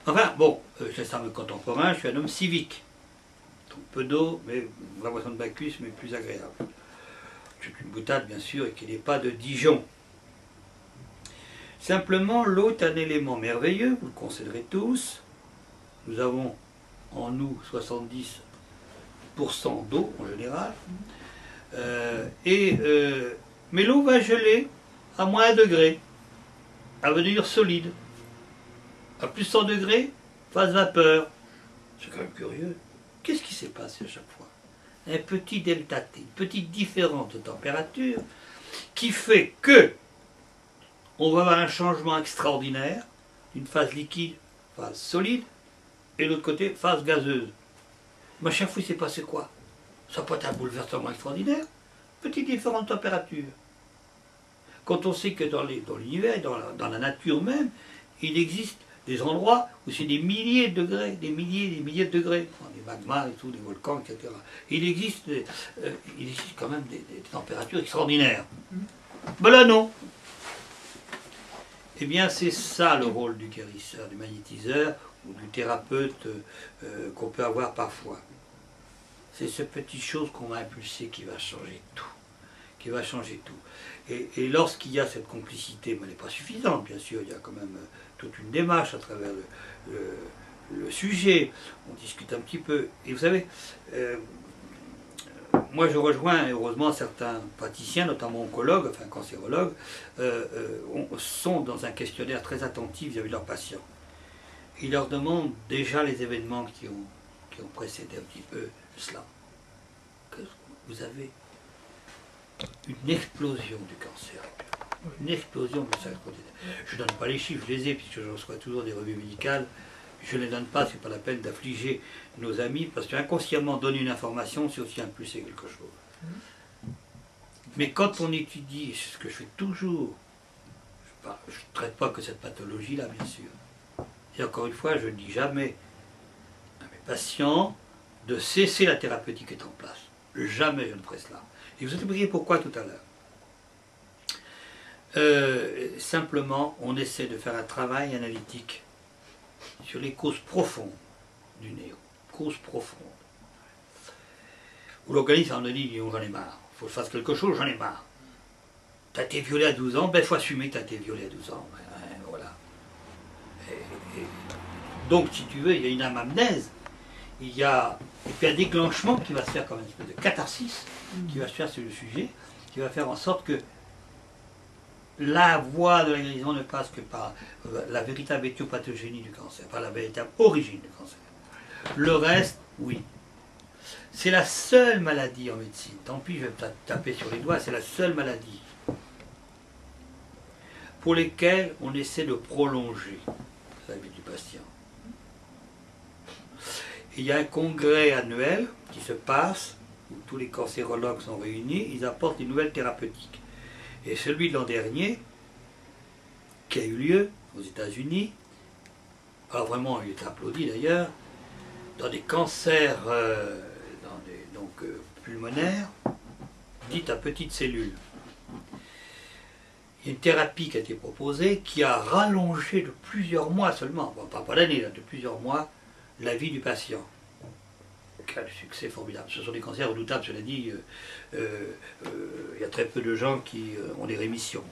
Enfin, bon, je suis un contemporain, je suis un homme civique. Donc peu d'eau, mais la boisson de Bacchus, mais plus agréable. C'est une boutade, bien sûr, et qui n'est pas de Dijon. Simplement, l'eau est un élément merveilleux, vous le concéderez tous. Nous avons en nous 70% d'eau, en général. Mais l'eau va geler à moins 1 degré, à devenir solide. À plus 100 degrés, phase vapeur. C'est quand même curieux. Qu'est-ce qui s'est passé à chaque fois? Un petit delta T, une petite différence de température qui fait que on va avoir un changement extraordinaire d'une phase liquide, phase solide, et de l'autre côté, phase gazeuse. Mais à chaque fois, il s'est passé quoi? Ça peut être un bouleversement extraordinaire, petite différence de température. Quand on sait que dans l'univers, dans la nature même, il existe des endroits où c'est des milliers de degrés, des milliers de degrés, des magmas et tout, des volcans, etc. Il existe quand même des températures extraordinaires. Ben là, non. Eh bien, c'est ça le rôle du guérisseur, du magnétiseur ou du thérapeute qu'on peut avoir parfois. C'est cette petite chose qu'on va impulser qui va changer tout. Qui va changer tout. Et lorsqu'il y a cette complicité, elle n'est pas suffisante, bien sûr, il y a quand même toute une démarche à travers le sujet, on discute un petit peu. Et vous savez, moi je rejoins heureusement certains praticiens, notamment oncologues, enfin cancérologues, sont dans un questionnaire très attentif vis-à-vis de leurs patients. Ils leur demandent déjà les événements qui ont précédé un petit peu cela. Que vous avez une explosion du cancer. Une explosion de ça. Je ne donne pas les chiffres, je les ai, puisque je reçois toujours des revues médicales. Je ne les donne pas, ce n'est pas la peine d'affliger nos amis, parce qu'inconsciemment donner une information, c'est aussi impulser quelque chose. Mais quand on étudie, et c'est ce que je fais toujours, je ne traite pas que cette pathologie-là, bien sûr. Et encore une fois, je ne dis jamais à mes patients de cesser la thérapeutique qui est en place. Jamais je ne ferai cela. Et vous expliquer pourquoi tout à l'heure. Simplement, on essaie de faire un travail analytique sur les causes profondes du néo. Causes profondes. Où l'organisme en dit, j'en ai marre. Il faut que je fasse quelque chose, j'en ai marre. T'as été violé à 12 ans, ben il faut assumer que t'as été violé à 12 ans. Voilà. Donc, si tu veux, il y a une anamnèse, il y a et puis un déclenchement qui va se faire comme une espèce de catharsis, qui va se faire sur le sujet, qui va faire en sorte que la voie de la guérison ne passe que par la véritable éthiopatogénie du cancer, par la véritable origine du cancer. Le reste, oui. C'est la seule maladie en médecine, tant pis je vais me taper sur les doigts, c'est la seule maladie pour lesquelles on essaie de prolonger la vie du patient. Et il y a un congrès annuel qui se passe, où tous les cancérologues sont réunis, ils apportent des nouvelles thérapeutiques. Et celui de l'an dernier, qui a eu lieu aux États-Unis, alors vraiment il est applaudi d'ailleurs, dans des cancers pulmonaires, dites à petites cellules. Il y a une thérapie qui a été proposée qui a rallongé de plusieurs mois seulement, bon, pas d'années, de plusieurs mois, la vie du patient. Quel succès formidable. Ce sont des cancers redoutables, cela dit, il y a très peu de gens qui ont des rémissions.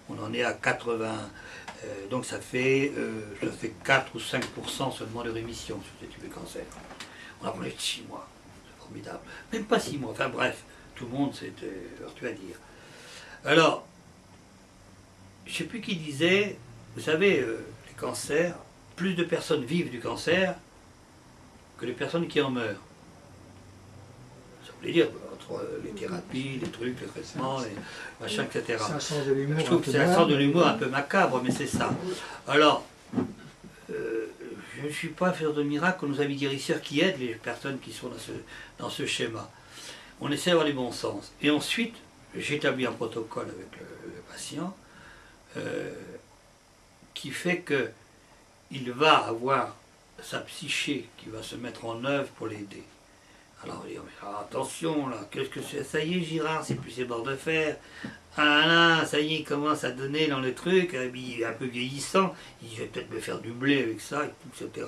On en est à 80, donc ça fait 4 ou 5% seulement de rémission sur ce type de cancer. On a parlé de 6 mois, c'est formidable. Même pas 6 mois, enfin bref, tout le monde s'est heurté à dire. Alors, je ne sais plus qui disait, vous savez, les cancers, plus de personnes vivent du cancer que de personnes qui en meurent. Ça voulait dire, entre les thérapies, les trucs, les traitements, les machins, etc. C'est un sens de l'humour. Je trouve que c'est un sens de l'humour un peu macabre, mais c'est ça. Alors, je ne suis pas fait de miracle, nos amis guérisseurs qui aident les personnes qui sont dans ce schéma. On essaie d'avoir les bons sens. Et ensuite, j'établis un protocole avec le patient qui fait qu'il va avoir sa psyché qui va se mettre en œuvre pour l'aider. Alors, il dit, attention là, qu'est-ce que c'est? Ça y est, Girard, c'est plus ses bords de fer. Ah là, ça y est, il commence à donner dans le truc, il est un peu vieillissant, il dit, je vais peut-être me faire du blé avec ça, etc.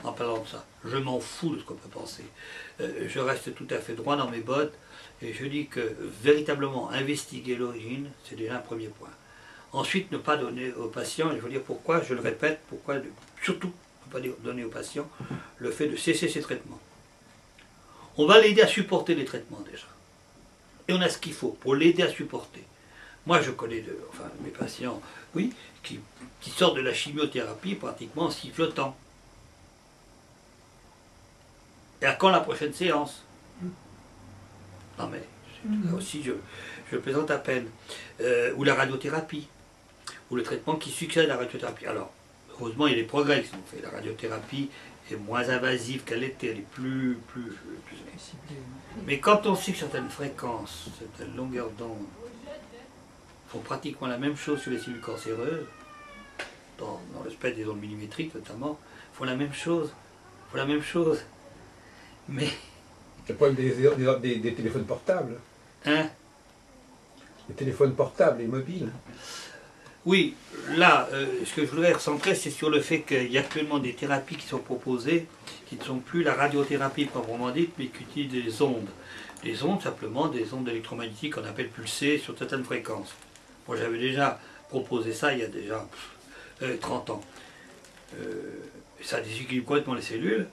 En parlant de ça, je m'en fous de ce qu'on peut penser. Je reste tout à fait droit dans mes bottes, et je dis que véritablement investiguer l'origine, c'est déjà un premier point. Ensuite, ne pas donner au patient, et je veux dire pourquoi, je le répète, pourquoi, surtout, ne pas donner au patient le fait de cesser ses traitements. On va l'aider à supporter les traitements déjà. Et on a ce qu'il faut pour l'aider à supporter. Moi, je connais mes patients, oui, qui sortent de la chimiothérapie pratiquement en sifflotant. Et à quand la prochaine séance? Non mais, là aussi, je plaisante à peine. Ou la radiothérapie, ou le traitement qui succède à la radiothérapie. Alors, heureusement, il y a des progrès qui sont faits. La radiothérapie est moins invasive qu'elle était, elle est plus. Mais quand on sait que certaines fréquences, certaines longueurs d'onde font pratiquement la même chose sur les cellules cancéreuses, dans le spectre des ondes millimétriques notamment, font la même chose. Mais. C'est le problème des téléphones portables. Hein? Les téléphones portables et mobiles. Oui, là, ce que je voudrais recentrer, c'est sur le fait qu'il y a actuellement des thérapies qui sont proposées, qui ne sont plus la radiothérapie proprement dite, mais qui utilisent des ondes. Des ondes, simplement, des ondes électromagnétiques qu'on appelle pulsées sur certaines fréquences. Moi, j'avais déjà proposé ça il y a déjà 30 ans. Ça déséquilibre complètement les cellules.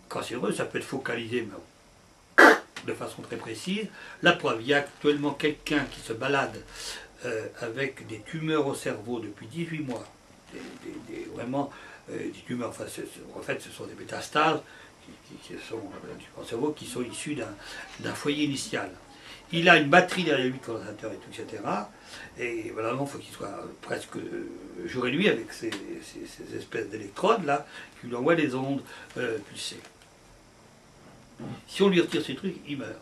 Cancéreuses, ça peut être focalisé, mais de façon très précise. La preuve, il y a actuellement quelqu'un qui se balade avec des tumeurs au cerveau depuis 18 mois, des tumeurs, en fait ce sont des métastases qui sont au cerveau, qui sont issues d'un foyer initial. Il a une batterie derrière lui, condensateur et tout, etc. Et voilà, il faut qu'il soit presque jour et nuit avec ces espèces d'électrodes là, qui lui envoient des ondes pulsées. Si on lui retire ces trucs, il meurt.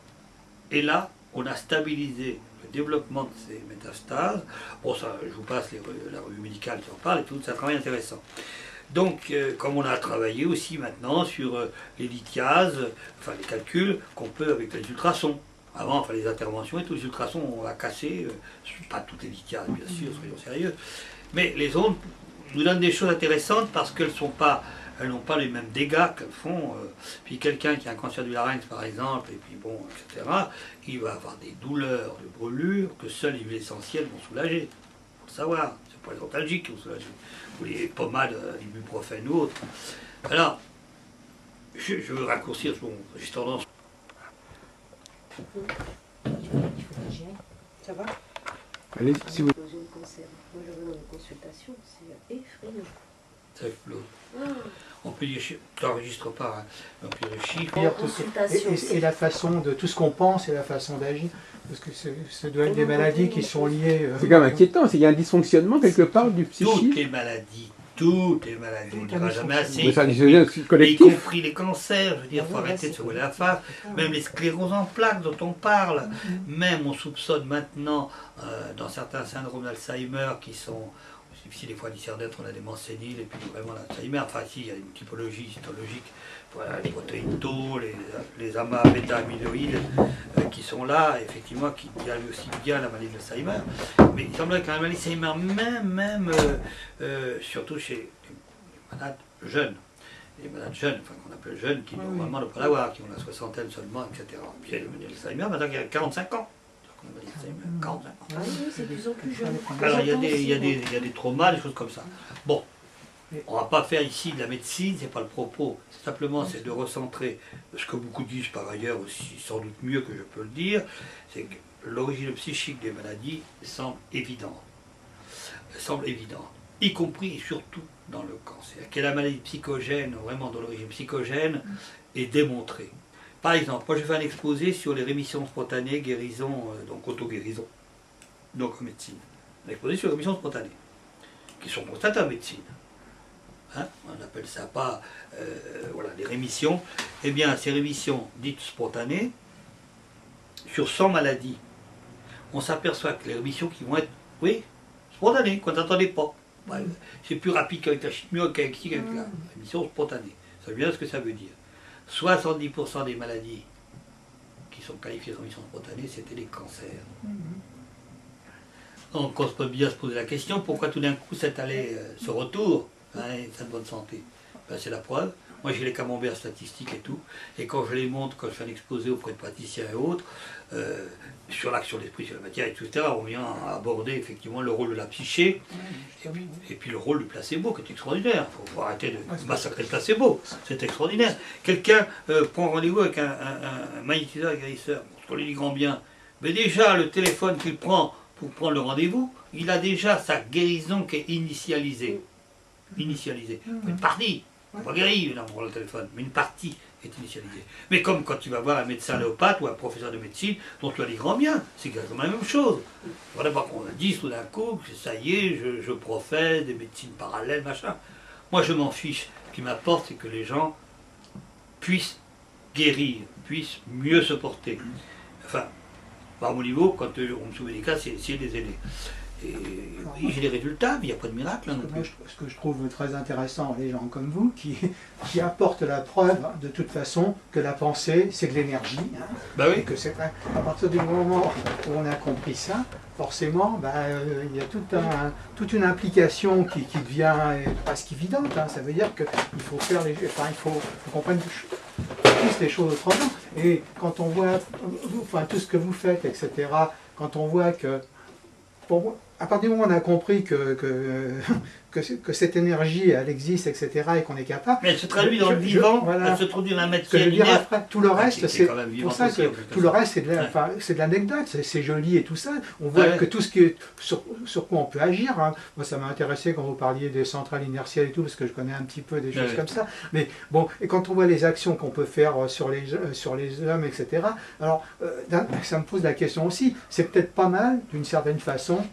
Et là, on a stabilisé le développement de ces métastases. Bon, ça, je vous passe la revue médicale qui en parle et tout, c'est un travail intéressant. Donc, comme on a travaillé aussi maintenant sur les lithiases, enfin les calculs qu'on peut avec les ultrasons. Avant, enfin les interventions et tous les ultrasons, on a cassé, pas toutes les lithiases bien sûr, soyons sérieux, mais les ondes nous donnent des choses intéressantes parce qu'elles n'ont pas les mêmes dégâts qu'elles font. Puis quelqu'un qui a un cancer du larynx par exemple, et puis bon, etc., il va avoir des douleurs, des brûlures que seules les huiles essentielles vont soulager. Il faut le savoir, c'est pas les antalgiques qui vont soulager, ou les pommades, l'ibuprofène ou autres. Alors, je veux raccourcir, bon, j'ai tendance. Il faut que j'y aille. Ça va? Allez, si vous... Moi, je vais dans les consultations, c'est effrayant. Ça explose. On peut dire, tu n'enregistres pas, hein. On peut dire les chiffres. Dire En consultation aussi. et la façon de tout ce qu'on pense et la façon d'agir, parce que ça doit être des maladies qui sont liées. C'est quand même inquiétant, il y a un dysfonctionnement quelque part du Toutes psychisme. les maladies, on ne dira jamais assez. Mais ça, y c'est collectif. compris les cancers, je veux dire, il faut arrêter de se rouler la face, même les scléroses en plaques dont on parle, même on soupçonne maintenant dans certains syndromes d'Alzheimer qui sont difficiles des fois à discerner entre la démence sénile et puis vraiment l'Alzheimer, enfin si, il y a une typologie histologique, voilà, les protéines tau, les amas bêta-amyloïdes qui sont là, effectivement, qui dialoguent aussi bien la maladie d'Alzheimer, mais il semblerait qu'un maladie d'Alzheimer, même surtout chez les malades jeunes, les malades jeunes, enfin qu'on appelle jeunes, qui normalement ne peuvent pas l'avoir, qui ont la soixantaine seulement, etc. Puis il y a les maladies d'Alzheimer, maintenant qu'il y a 45 ans. 45 ans. Ah oui, c'est de plus en plus jeune. Alors il y a des traumas, des choses comme ça. Bon, on ne va pas faire ici de la médecine, c'est pas le propos. Simplement, c'est de recentrer ce que beaucoup disent par ailleurs aussi, sans doute mieux que je peux le dire, c'est que l'origine psychique des maladies semble évidente. Y compris et surtout dans le cancer. Que la maladie psychogène, vraiment dans l'origine psychogène, est démontrée. Par exemple, moi j'ai fait un exposé sur les rémissions spontanées, guérison, donc auto-guérison, donc en médecine. Un exposé sur les rémissions spontanées, qui sont constatées en médecine. Hein, on appelle ça pas voilà, les rémissions. Eh bien, ces rémissions dites spontanées, sur 100 maladies, on s'aperçoit que les rémissions qui vont être, oui, spontanées, qu'on n'attendait pas. Ouais, c'est plus rapide qu'avec la chimio, qu'avec ci, qu'avec la rémission spontanée. Ça veut dire ce que ça veut dire. 70% des maladies qui sont qualifiées de rémission spontanée, c'était les cancers. Donc on peut bien se poser la question, pourquoi tout d'un coup c'est allé ce retour, hein, cette bonne santé? Ben, c'est la preuve. Moi j'ai les camemberts statistiques et tout, et quand je les montre, quand je fais un exposé auprès de praticiens et autres, sur l'action de l'esprit, sur la matière, etc., on vient aborder effectivement le rôle de la psyché, et puis le rôle du placebo, qui est extraordinaire. Il faut arrêter de massacrer le placebo, c'est extraordinaire. Quelqu'un prend rendez-vous avec un magnétiseur guérisseur, parce qu'on lui dit grand bien, mais déjà le téléphone qu'il prend pour prendre le rendez-vous, il a déjà sa guérison qui est initialisée. Une partie. Pas guéri, là, pour le téléphone, mais une partie est initialisée. Mais comme quand tu vas voir un médecin alléopathe ou un professeur de médecine dont tu as dit grand bien, c'est exactement la même chose. Voilà pas qu'on a dit tout d'un coup que ça y est, je professe des médecines parallèles, machin. Moi je m'en fiche. Ce qui m'importe, c'est que les gens puissent guérir, puissent mieux se porter. Enfin, à mon niveau, quand on me soumet des cas, c'est essayer de les aider. Et oui, j'ai des résultats, mais il n'y a pas de miracle non plus. Ce que je trouve très intéressant, les gens comme vous, qui apportent la preuve, de toute façon, que la pensée, c'est de l'énergie. Hein, bah oui. Que c'est vrai. À partir du moment où on a compris ça, forcément, il y a toute une implication qui devient presque évidente. Hein. Ça veut dire qu'il faut faire il faut comprendre plus les choses autrement. Et quand on voit tout ce que vous faites, etc., quand on voit que à partir du moment où on a compris que cette énergie, elle existe, etc., et qu'on est capable... Mais elle se traduit dans le vivant, voilà, elle se traduit dans la matière. Ce que je veux dire après, tout le reste, c'est pour ça que tout le reste, c'est de l'anecdote, c'est joli et tout ça. On voit que tout ce qui est sur quoi on peut agir. Hein. Moi, ça m'a intéressé quand vous parliez des centrales inertielles et tout, parce que je connais un petit peu des choses comme ça. Mais bon, et quand on voit les actions qu'on peut faire sur les hommes, etc., alors ça me pose la question aussi, c'est peut-être pas mal, d'une certaine façon,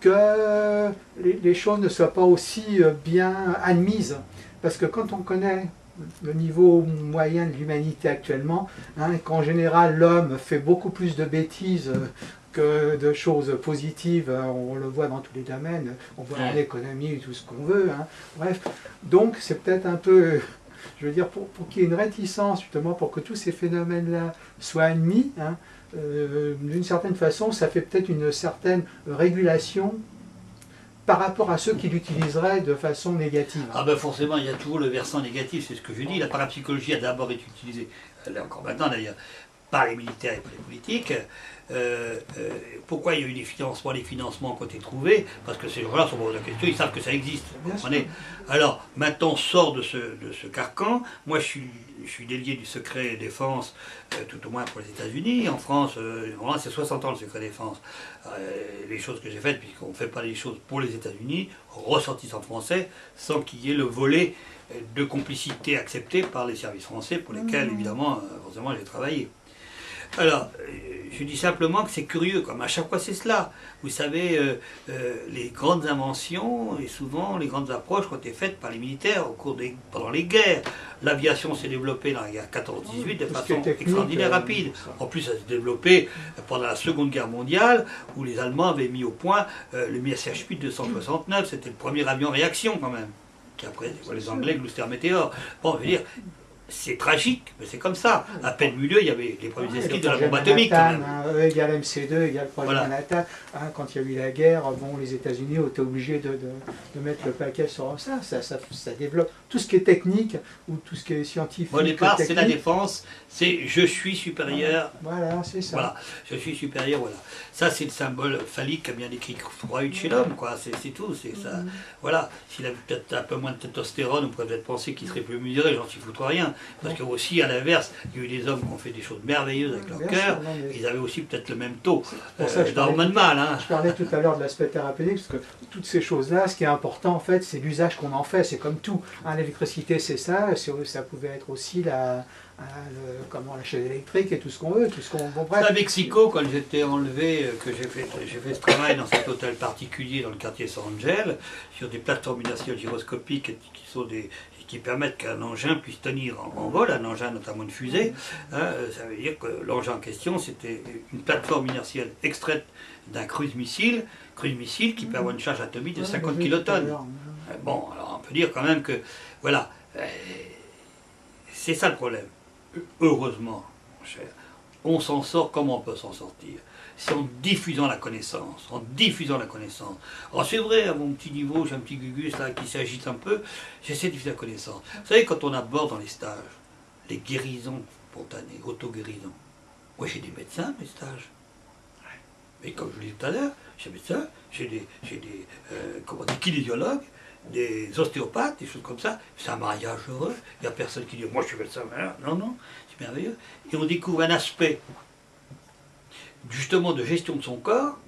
que les choses ne soient pas aussi bien admises. Parce que quand on connaît le niveau moyen de l'humanité actuellement, hein, qu'en général l'homme fait beaucoup plus de bêtises que de choses positives, on le voit dans tous les domaines, on voit en économie tout ce qu'on veut, hein. Bref, donc c'est peut-être un peu, je veux dire, pour qu'il y ait une réticence justement, pour que tous ces phénomènes-là soient admis, hein, d'une certaine façon, ça fait peut-être une certaine régulation par rapport à ceux qui l'utiliseraient de façon négative. Ah ben forcément, il y a toujours le versant négatif, c'est ce que je dis. La parapsychologie a d'abord été utilisée, elle est encore maintenant d'ailleurs, par les militaires et par les politiques. Pourquoi il y a eu des financements qui ont été trouvés? Parce que ces gens-là sont posés la question, ils savent que ça existe. Vous comprenez? Alors, maintenant, on sort de ce carcan. Moi, je suis délié du secret défense, tout au moins pour les États-Unis. En France, c'est 60 ans le secret défense. Les choses que j'ai faites, puisqu'on ne fait pas les choses pour les États-Unis, ressortissent en français, sans qu'il y ait le volet de complicité accepté par les services français, pour lesquels, évidemment, forcément, j'ai travaillé. Alors, je dis simplement que c'est curieux, comme à chaque fois c'est cela. Vous savez, les grandes inventions et souvent les grandes approches ont été faites par les militaires pendant les guerres. L'aviation s'est développée dans la guerre 14-18 de façon extraordinaire rapide. En plus, elle s'est développée pendant la Seconde Guerre mondiale, où les Allemands avaient mis au point le Messerschmitt 269. C'était le premier avion réaction quand même. Qui après, les Anglais, Gloucester Meteor. Bon, je veux dire, c'est tragique, mais c'est comme ça. À peine milieu, il y il y avait les premiers esquisses de la bombe atomique. Manhattan, E égale MC2 égale projet Manhattan. Hein, quand il y a eu la guerre, bon, les États-Unis ont été obligés de mettre le paquet sur ça. Ça développe tout ce qui est technique ou tout ce qui est scientifique. Au départ, c'est la défense, c'est je suis supérieur. Voilà, c'est ça. Voilà, je suis supérieur, voilà. Ça, c'est le symbole phallique qu'a bien décrit Freud chez l'homme, quoi. C'est tout, c'est ça. Voilà. S'il avait peut-être un peu moins de testostérone, on pourrait peut-être penser qu'il serait plus mesuré, j'en suis foutre rien. Parce que aussi, à l'inverse, il y a eu des hommes qui ont fait des choses merveilleuses avec leur cœur, ils avaient aussi peut-être le même taux d'hormones mâles. Hein. Je parlais tout à l'heure de l'aspect thérapeutique, parce que toutes ces choses-là, ce qui est important, en fait, c'est l'usage qu'on en fait, c'est comme tout. Hein, l'électricité, c'est ça, ça pouvait être aussi la chaise électrique et tout ce qu'on veut, tout ce qu'on... Bon, bref. À Mexico, quand j'étais enlevé, que j'ai fait ce travail dans cet hôtel particulier dans le quartier San Angel, sur des plateformes inertielles gyroscopiques qui permettent qu'un engin puisse tenir en vol, un engin notamment une fusée, hein, ça veut dire que l'engin en question, c'était une plateforme inertielle extraite d'un cruise missile qui peut avoir une charge atomique de 50 kilotonnes. Bon, alors on peut dire quand même que, voilà, c'est ça le problème. Heureusement, mon cher, on s'en sort comme on peut s'en sortir. C'est en diffusant la connaissance, Alors c'est vrai, à mon petit niveau, j'ai un petit gugus là qui s'agite un peu, j'essaie de diffuser la connaissance. Vous savez, quand on aborde dans les stages, les guérisons spontanées, auto-guérisons, moi j'ai des médecins, mes stages. Mais comme je l'ai dit tout à l'heure, j'ai des médecins, j'ai des kinésiologues, des ostéopathes, des choses comme ça. C'est un mariage heureux. Il n'y a personne qui dit « moi je suis médecin ». Non, c'est merveilleux. Et on découvre un aspect justement de gestion de son corps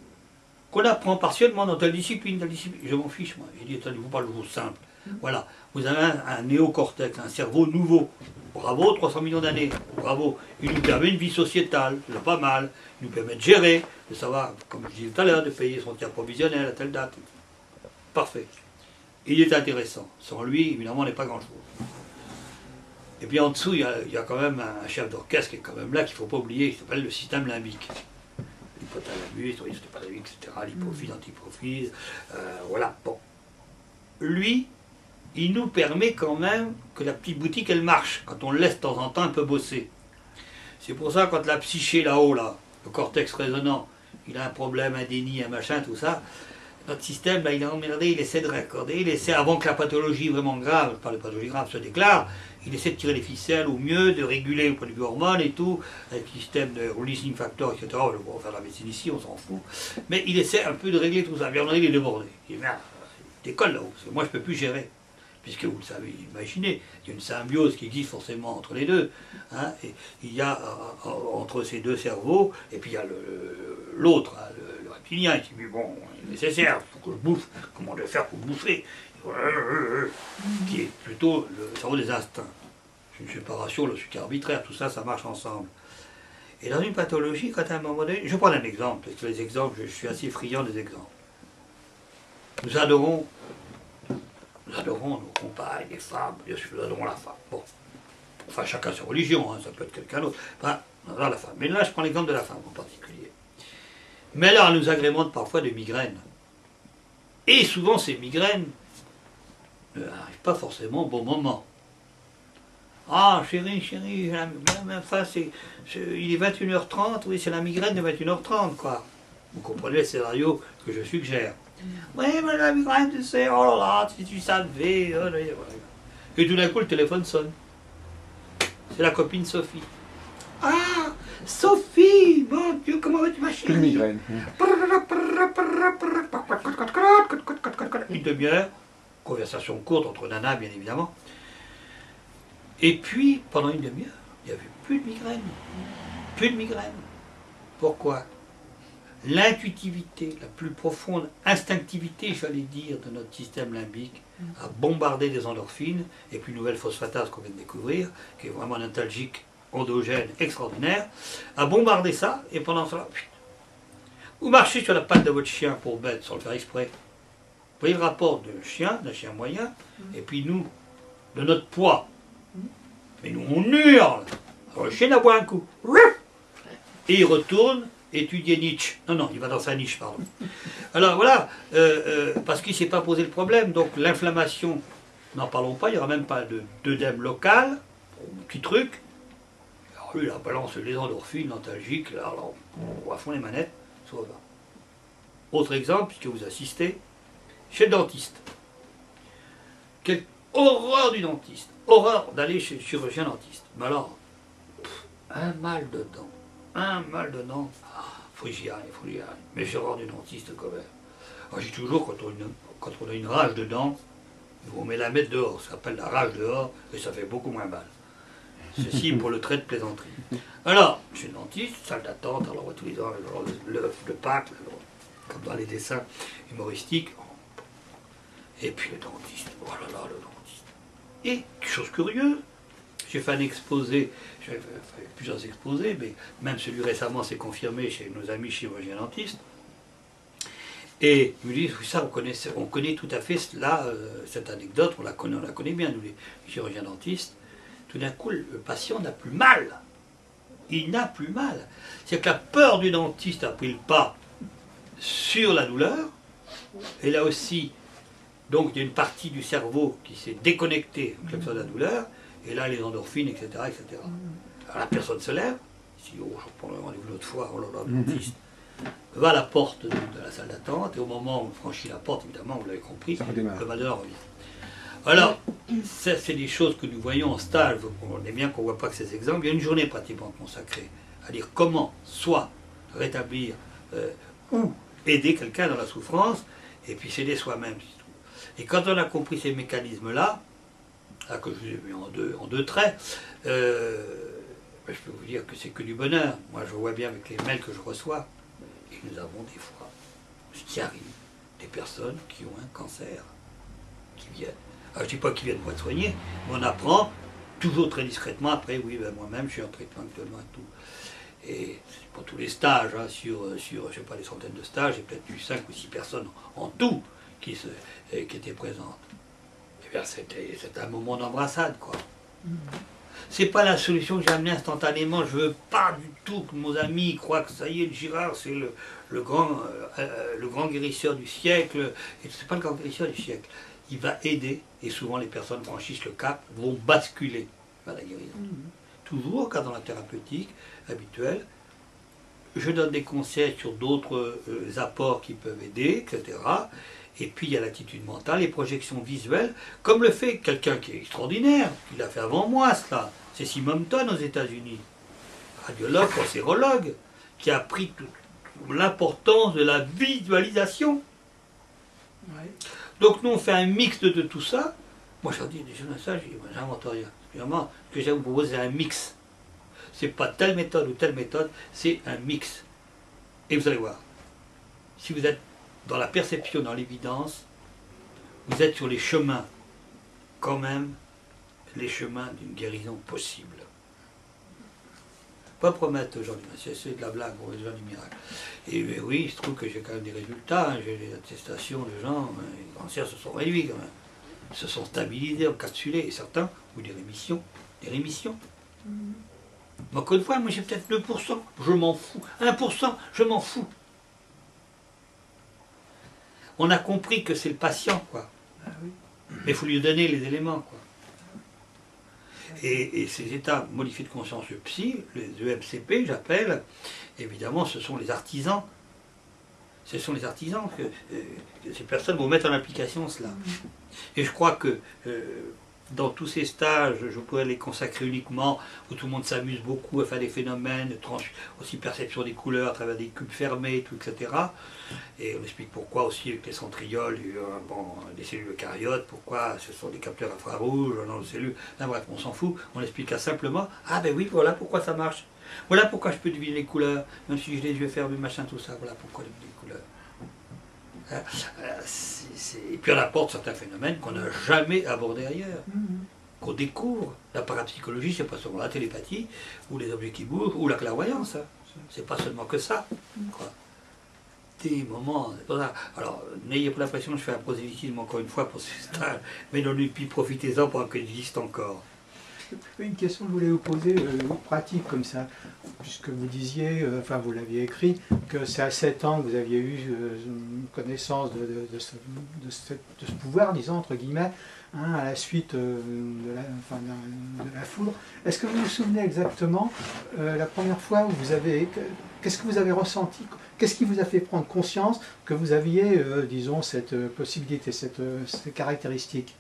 qu'on apprend partiellement dans telle discipline. Je m'en fiche, moi. J'ai dit, attendez, vous parlez de choses simples. Voilà, vous avez un néocortex, un cerveau nouveau. Bravo, 300 millions d'années. Bravo. Il nous permet une vie sociétale, c'est pas mal. Il nous permet de gérer, de savoir, comme je disais tout à l'heure, de payer son tiers provisionnel à telle date. Parfait. Il est intéressant. Sans lui, évidemment, on n'est pas grand-chose. Et puis en dessous, il y a quand même un chef d'orchestre qui est quand même là, qu'il ne faut pas oublier, qui s'appelle le système limbique. L'hypothalamus, l'hypothalamus, etc., l'hypophyse, antipophyse, voilà. Bon. Lui, il nous permet quand même que la petite boutique, elle marche, quand on le laisse de temps en temps un peu bosser. C'est pour ça, quand la psyché là-haut, là, le cortex résonant, il a un problème, un déni, un machin, tout ça, notre système, là, il est emmerdé, il essaie de raccorder, il essaie, avant que la pathologie vraiment grave, je parle de pathologie grave, se déclare, il essaie de tirer les ficelles au mieux, de réguler au point de vue hormones et tout, avec le système de releasing factor, etc. On va faire la médecine ici, on s'en fout. Mais il essaie un peu de régler tout ça. Bien il est débordé. Il dit, merde, il décolle là-haut, parce que moi je ne peux plus gérer. Puisque vous le savez, imaginez, il y a une symbiose qui existe forcément entre les deux. Hein, et il y a entre ces deux cerveaux, et puis il y a l'autre, hein, le reptilien, qui dit, bon, il est nécessaire, il faut que je bouffe, comment je vais faire pour bouffer, qui est plutôt le cerveau des instincts. C'est une séparation, le sucre arbitraire, tout ça, ça marche ensemble. Et dans une pathologie, quand à un moment donné, je vais prendre un exemple, parce que les exemples, je suis assez friand des exemples. Nous adorons Nous adorons nos compagnes, les femmes, bien sûr, nous adorons la femme. Bon. Enfin, chacun sa religion, hein, ça peut être quelqu'un d'autre. Enfin, on adore la femme. Mais là, je prends l'exemple de la femme en particulier. Mais alors, elle nous agrémente parfois de migraines. Et souvent, ces migraines n'arrivent pas forcément au bon moment. Ah, chérie, j'ai la migraine, enfin, il est 21h30, oui, c'est la migraine de 21h30, quoi. Vous comprenez le scénario que je suggère. Oui, mais la migraine, tu sais, oh là là, si tu savais. Oh là là. Et tout d'un coup, le téléphone sonne. C'est la copine Sophie. Ah, Sophie, mon Dieu, comment vas-tu, ma chérie? Une migraine. Une demi-heure, conversation courte entre nanas, bien évidemment. Et puis, pendant une demi-heure, il n'y avait plus de migraine. Plus de migraine. Pourquoi? L'intuitivité, la plus profonde instinctivité, j'allais dire, de notre système limbique, a bombardé des endorphines, et puis une nouvelle phosphatase qu'on vient de découvrir, qui est vraiment un antalgique endogène extraordinaire, a bombardé ça, et pendant cela, vous marchez sur la patte de votre chien pour bête, sans le faire exprès. Vous voyez le rapport d'un chien moyen, et puis nous, de notre poids. Mais nous, on hurle. Alors le chien aboie un coup. Et il retourne étudier Nietzsche. Non, il va dans sa niche, pardon. Alors voilà, parce qu'il ne s'est pas posé le problème. Donc l'inflammation, n'en parlons pas, il n'y aura même pas d'œdème local, un petit truc. Alors lui, il balance les endorphines, l'antalgique, là, alors, on va fond les manettes, ça va. Autre exemple, puisque vous assistez, chez le dentiste. Quelle horreur du dentiste, horreur d'aller chez le chirurgien dentiste. Mais alors, un mal de dents, faut que j'y aille. Mais j'ai horreur du dentiste quand même. Alors, j'ai toujours, quand on a une rage de dents, on met la mettre dehors, ça s'appelle la rage dehors, et ça fait beaucoup moins mal. Ceci pour le trait de plaisanterie. Alors, chez le dentiste, salle d'attente, alors on voit tous les ans l'œuf de Pâques, comme dans les dessins humoristiques. Et puis le dentiste, oh là là, le dentiste. Et, chose curieuse, j'ai fait un exposé, j'ai fait plusieurs exposés, mais même celui récemment s'est confirmé chez nos amis chirurgiens dentistes. Et ils me disent, ça, on connaît tout à fait cela, cette anecdote, on la connaît bien, nous les chirurgiens dentistes. Tout d'un coup, le patient n'a plus mal. Il n'a plus mal. C'est que la peur du dentiste a pris le pas sur la douleur, et là aussi, donc il y a une partie du cerveau qui s'est déconnectée en quelque sorte de la douleur, et là les endorphines, etc. etc. Alors la personne se lève, dit, oh, je prends le rendez-vous l'autre fois, oh là là, le dentiste, va à la porte de la salle d'attente, et au moment où on franchit la porte, évidemment, vous l'avez compris, le malheur revient. Alors, ça, c'est des choses que nous voyons en stage, on est bien qu'on ne voit pas que ces exemples, il y a une journée pratiquement consacrée à dire comment soit rétablir ou aider quelqu'un dans la souffrance, et puis s'aider soi-même. Et quand on a compris ces mécanismes-là, là que je vous ai mis en deux traits, je peux vous dire que c'est que du bonheur. Moi, je vois bien avec les mails que je reçois, et nous avons des fois, ce qui arrive, des personnes qui ont un cancer, qui viennent. Alors, je ne dis pas qu'ils viennent pour être soignés, mais on apprend toujours très discrètement. Après, oui, ben, moi-même, je suis en traitement actuellement et tout. Et pour tous les stages, hein, sur je ne sais pas, des centaines de stages, j'ai peut-être eu 5 ou 6 personnes en tout qui étaient présentes. Et bien, c'était un moment d'embrassade, quoi. C'est pas la solution que j'ai amenée instantanément. Je veux pas du tout que nos amis croient que ça y est, le Girard, c'est le grand guérisseur du siècle. Et c'est pas le grand guérisseur du siècle. Il va aider, et souvent les personnes franchissent le cap, vont basculer vers la guérison. Toujours, car dans la thérapeutique habituelle, je donne des conseils sur d'autres apports qui peuvent aider, etc. Et puis il y a l'attitude mentale, les projections visuelles, comme le fait quelqu'un qui est extraordinaire, qui l'a fait avant moi cela, c'est Simon Monton aux États-Unis, radiologue, cancérologue, qui a appris l'importance de la visualisation. Ouais. Donc nous on fait un mix de tout ça. Moi je leur dis, ça, j'invente rien. Vraiment, ce que j'ai à vous proposer, c'est un mix. C'est pas telle méthode ou telle méthode, c'est un mix. Et vous allez voir, si vous êtes dans la perception, dans l'évidence, vous êtes sur les chemins, quand même, les chemins d'une guérison possible. Pas promettre aujourd'hui, c'est de la blague pour les gens du miracle. Et oui, il se trouve que j'ai quand même des résultats, hein, j'ai des attestations de gens, les cancers se sont réduits quand même. se sont stabilisés, encapsulés, et certains ont eu des rémissions. Des rémissions. Mais encore une fois, moi j'ai peut-être 2%, je m'en fous. 1%, je m'en fous. On a compris que c'est le patient, quoi. Mais il faut lui donner les éléments, quoi. Et ces états modifiés de conscience psy, les EMCP, j'appelle, évidemment, ce sont les artisans. Ce sont les artisans que ces personnes vont mettre en application cela. Et je crois que dans tous ces stages, je pourrais les consacrer uniquement où tout le monde s'amuse beaucoup à faire des phénomènes, aussi perception des couleurs à travers des cubes fermés, tout, etc. Et on explique pourquoi aussi avec les centrioles, des cellules eucaryotes, pourquoi ce sont des capteurs infrarouges dans les cellules. Là, bref, on s'en fout. On explique simplement, ah ben oui, voilà pourquoi ça marche. Voilà pourquoi je peux deviner les couleurs, même si j'ai les yeux fermés, machin, tout ça. Voilà pourquoi je devine les couleurs. Et puis on apporte certains phénomènes qu'on n'a jamais abordés ailleurs, qu'on découvre. La parapsychologie, c'est pas seulement la télépathie, ou les objets qui bougent, ou la clairvoyance. Hein. C'est pas seulement que ça. Quoi. Des moments. Alors, n'ayez pas l'impression que je fais un prosélytisme encore une fois pour ces stages, mais non, puis profitez-en pendant qu'il existe encore. Une question que je voulais vous poser, pratique comme ça, puisque vous disiez, enfin vous l'aviez écrit, que c'est à 7 ans que vous aviez eu connaissance de ce pouvoir, disons, entre guillemets, hein, à la suite de la foudre. Est-ce que vous vous souvenez exactement la première fois où vous avez... Qu'est-ce que vous avez ressenti? Qu'est-ce qui vous a fait prendre conscience que vous aviez, disons, cette possibilité, cette caractéristique?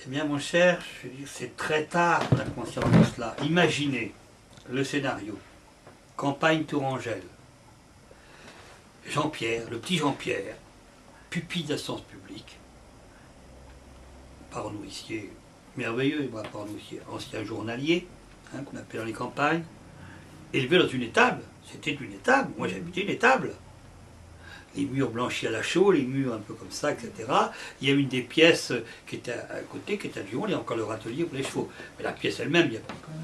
Eh bien, mon cher, je veux dire, c'est très tard qu'on a conscience de cela. Imaginez le scénario. Campagne Tourangelle. Jean-Pierre, le petit Jean-Pierre, pupille d'assistance publique, parent-nourricier merveilleux, parent-nourricier, ancien journalier, hein, qu'on appelait dans les campagnes, élevé dans une étable. C'était une étable. Moi, j'habitais une étable. Les murs blanchis à la chaux, les murs un peu comme ça, etc. Il y a une des pièces qui était à côté, qui était à Dijon, il y a encore leur atelier pour les chevaux. Mais la pièce elle-même,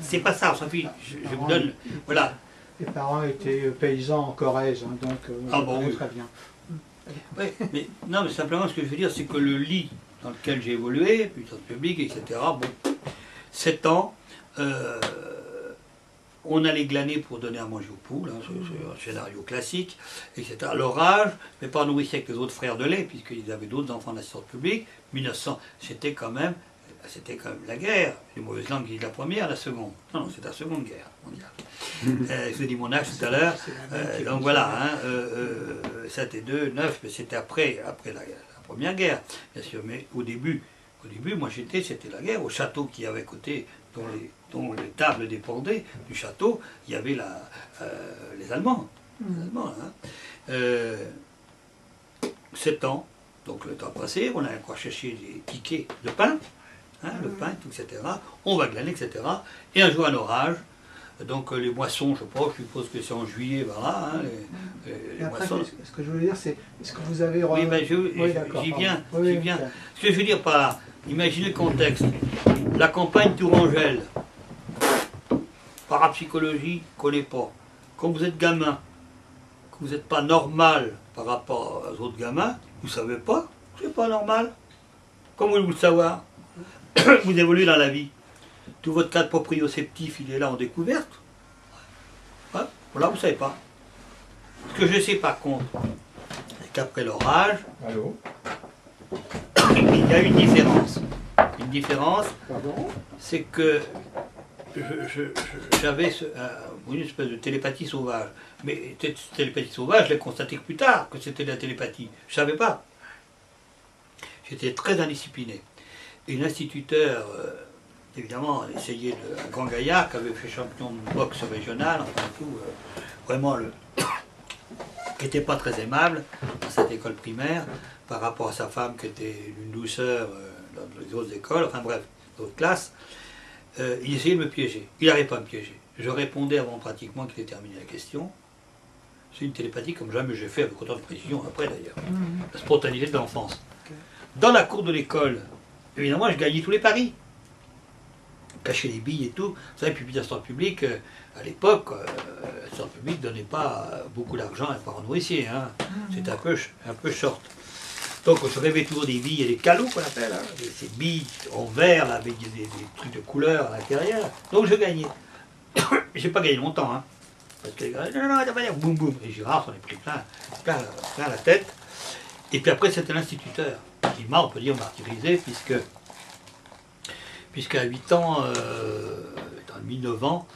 c'est pas ça, on s'en fiche. Je vous donne. Voilà. Les parents étaient paysans en Corrèze, hein, donc oui. très bien. Oui, mais, non, mais simplement ce que je veux dire, c'est que le lit dans lequel j'ai évolué, puissance publique, etc., bon, 7 ans, on allait glaner pour donner à manger aux poules, hein, c'est un scénario classique, etc. L'orage, mais pas nourrissait avec les autres frères de lait, puisqu'ils avaient d'autres enfants d'assistance publique. 1900, c'était quand même la guerre. Les mauvaises langues disent la première, la seconde. Non, c'est la seconde guerre mondiale. Je vous ai dit mon âge tout à l'heure. Donc voilà, hein, 7 et 2, 9, mais c'était après la première guerre, bien sûr. Mais au début moi c'était la guerre. Au château qui avait à côté, dont les tables dépendaient du château, il y avait les Allemands. Les Allemands, hein. 7 ans, donc le temps passé, on a encore cherché des tickets de pain, hein, le pain, tout, etc. On va glaner, etc. Et un jour un orage, donc les moissons, je suppose que c'est en juillet, voilà, hein, les après, moissons. ce que je voulais dire, c'est, est-ce que vous avez... Oui, ben j'y viens, j'y viens. Ce que je veux dire par là, imaginez le contexte. La campagne Tourangelle, parapsychologie, ne connaît pas. Quand vous êtes gamin, que vous n'êtes pas normal par rapport aux autres gamins, vous ne savez pas, c'est pas normal. Comment voulez-vous le savoir? Vous évoluez dans la vie. Tout votre cadre proprioceptif, il est là en découverte. Ouais, voilà, vous ne savez pas. Ce que je sais par contre, c'est qu'après l'orage, il y a une différence. Une différence, c'est que j'avais une espèce de télépathie sauvage. Mais cette télépathie sauvage, je l'ai constaté que plus tard, que c'était de la télépathie. Je ne savais pas. J'étais très indiscipliné. Et l'instituteur, évidemment, essayait un grand gaillard qui avait fait champion de boxe régional, enfin tout, vraiment qui n'était pas très aimable dans cette école primaire, par rapport à sa femme qui était d'une douceur dans les autres écoles, enfin bref, d'autres classes. Il essayait de me piéger. Il n'arrivait pas à me piéger. Je répondais avant pratiquement qu'il ait terminé la question. C'est une télépathie comme jamais j'ai fait, avec autant de précision après d'ailleurs. La spontanéité de l'enfance. Dans la cour de l'école, évidemment, je gagnais tous les paris. Cacher les billes et tout. Vous savez, puis l'assistance publique, à l'époque, l'assistance publique ne donnait pas beaucoup d'argent à un parent nourricier. Hein. C'était un peu short. Donc je rêvais toujours des billes et des calots qu'on appelle, hein, ces billes en verre là, avec des trucs de couleur à l'intérieur. Donc je gagnais. J'ai pas gagné longtemps, hein. Parce que les gars, non, t'as pas dire, boum boum. Et Girard s'en est pris plein la tête. Et puis après c'était l'instituteur qui m'a, on peut dire, martyrisé, puisqu'à 8 ans, dans le 9 ans,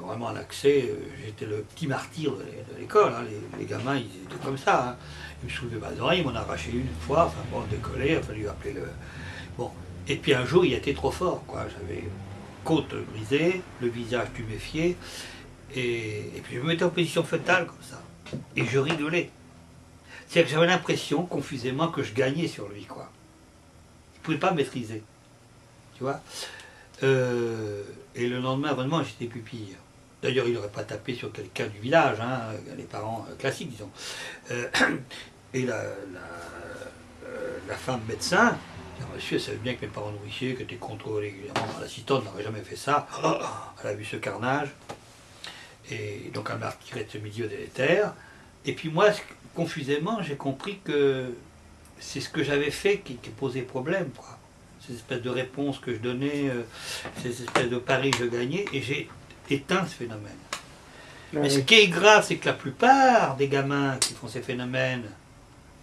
vraiment à l'accès, j'étais le petit martyr de l'école, hein. Les gamins, ils étaient comme ça, hein. Ils me soulevaient ma oreille, ils m'en arraché une fois, enfin bon, décollé, il a fallu appeler le... Bon, et puis un jour, il a été trop fort, quoi. J'avais côte brisée, le visage tuméfié, et puis je me mettais en position fœtale, comme ça, et je rigolais. C'est-à-dire que j'avais l'impression, confusément, que je gagnais sur lui, quoi. Il ne pouvait pas maîtriser, tu vois. Et le lendemain, vraiment, j'étais pupille. D'ailleurs, il n'aurait pas tapé sur quelqu'un du village, hein, les parents classiques, disons. Et la femme médecin, monsieur, elle savait bien que mes parents nourrissaient, que tu es contrôlé régulièrement. L'assistante n'aurait jamais fait ça. Elle a vu ce carnage. Et donc, elle m'a retiré de ce milieu délétère. Et puis moi, confusément, j'ai compris que c'est ce que j'avais fait qui posait problème, quoi. Ces espèces de réponses que je donnais, ces espèces de paris que je gagnais, et j'ai éteint ce phénomène. Mais ce qui est grave, c'est que la plupart des gamins qui font ces phénomènes,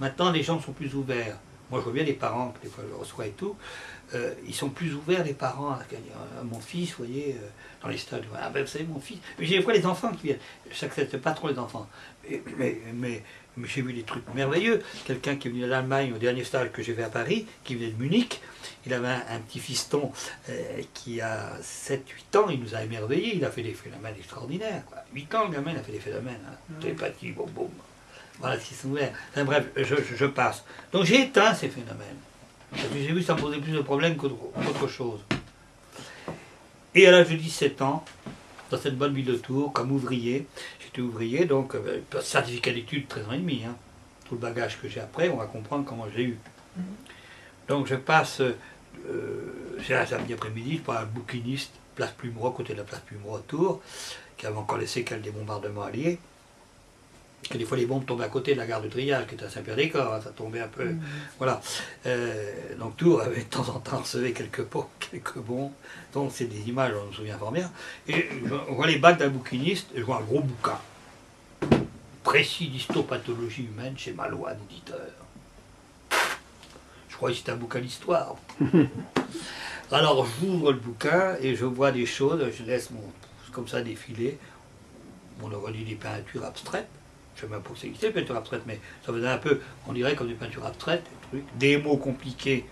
maintenant les gens sont plus ouverts. Moi je vois bien les parents, que des fois je reçois et tout, ils sont plus ouverts, les parents, à mon fils, vous voyez, dans les stades, ah ben vous savez mon fils, mais j'ai des fois les enfants qui viennent, je n'accepte pas trop les enfants, mais j'ai vu des trucs merveilleux. Quelqu'un qui est venu d'Allemagne au dernier stage que j'ai fait à Paris, qui venait de Munich, il avait un petit fiston qui a 7-8 ans, il nous a émerveillés, il a fait des phénomènes extraordinaires, quoi. 8 ans le gamin, il a fait des phénomènes, hein. Télépathie, boum boum. Voilà ce qui sont ouverts. Enfin, bref, je passe. Donc j'ai éteint ces phénomènes. Parce que j'ai vu que ça me posait plus de problèmes qu'autre chose. Et à l'âge de 17 ans, dans cette bonne ville de Tours, comme ouvrier, j'étais ouvrier, donc certificat d'études 13 ans et demi, hein. Tout le bagage que j'ai après, on va comprendre comment j'ai eu. Donc je passe, c'est un samedi après-midi, je parle à un bouquiniste, place Plumereau, côté de la place Plumereau à Tours, qui avait encore les séquelles des bombardements alliés. Et des fois les bombes tombaient à côté de la gare de triage, qui était à Saint-Pierre-des-Corps, hein, ça tombait un peu. Voilà. Donc Tours avait de temps en temps recevé quelques bombes. Donc c'est des images, on me souvient fort bien. Et on voit les bacs d'un bouquiniste, et je vois un gros bouquin. Précis d'histopathologie humaine chez Malouane, éditeur. Je crois que c'était un bouquin d'histoire. Alors j'ouvre le bouquin et je vois des choses, je laisse comme ça défiler. On aurait dit des peintures abstraites. Je ne sais même pas que ça existait, les peintures abstraites, mais ça faisait un peu, on dirait comme des peintures abstraites, des mots compliqués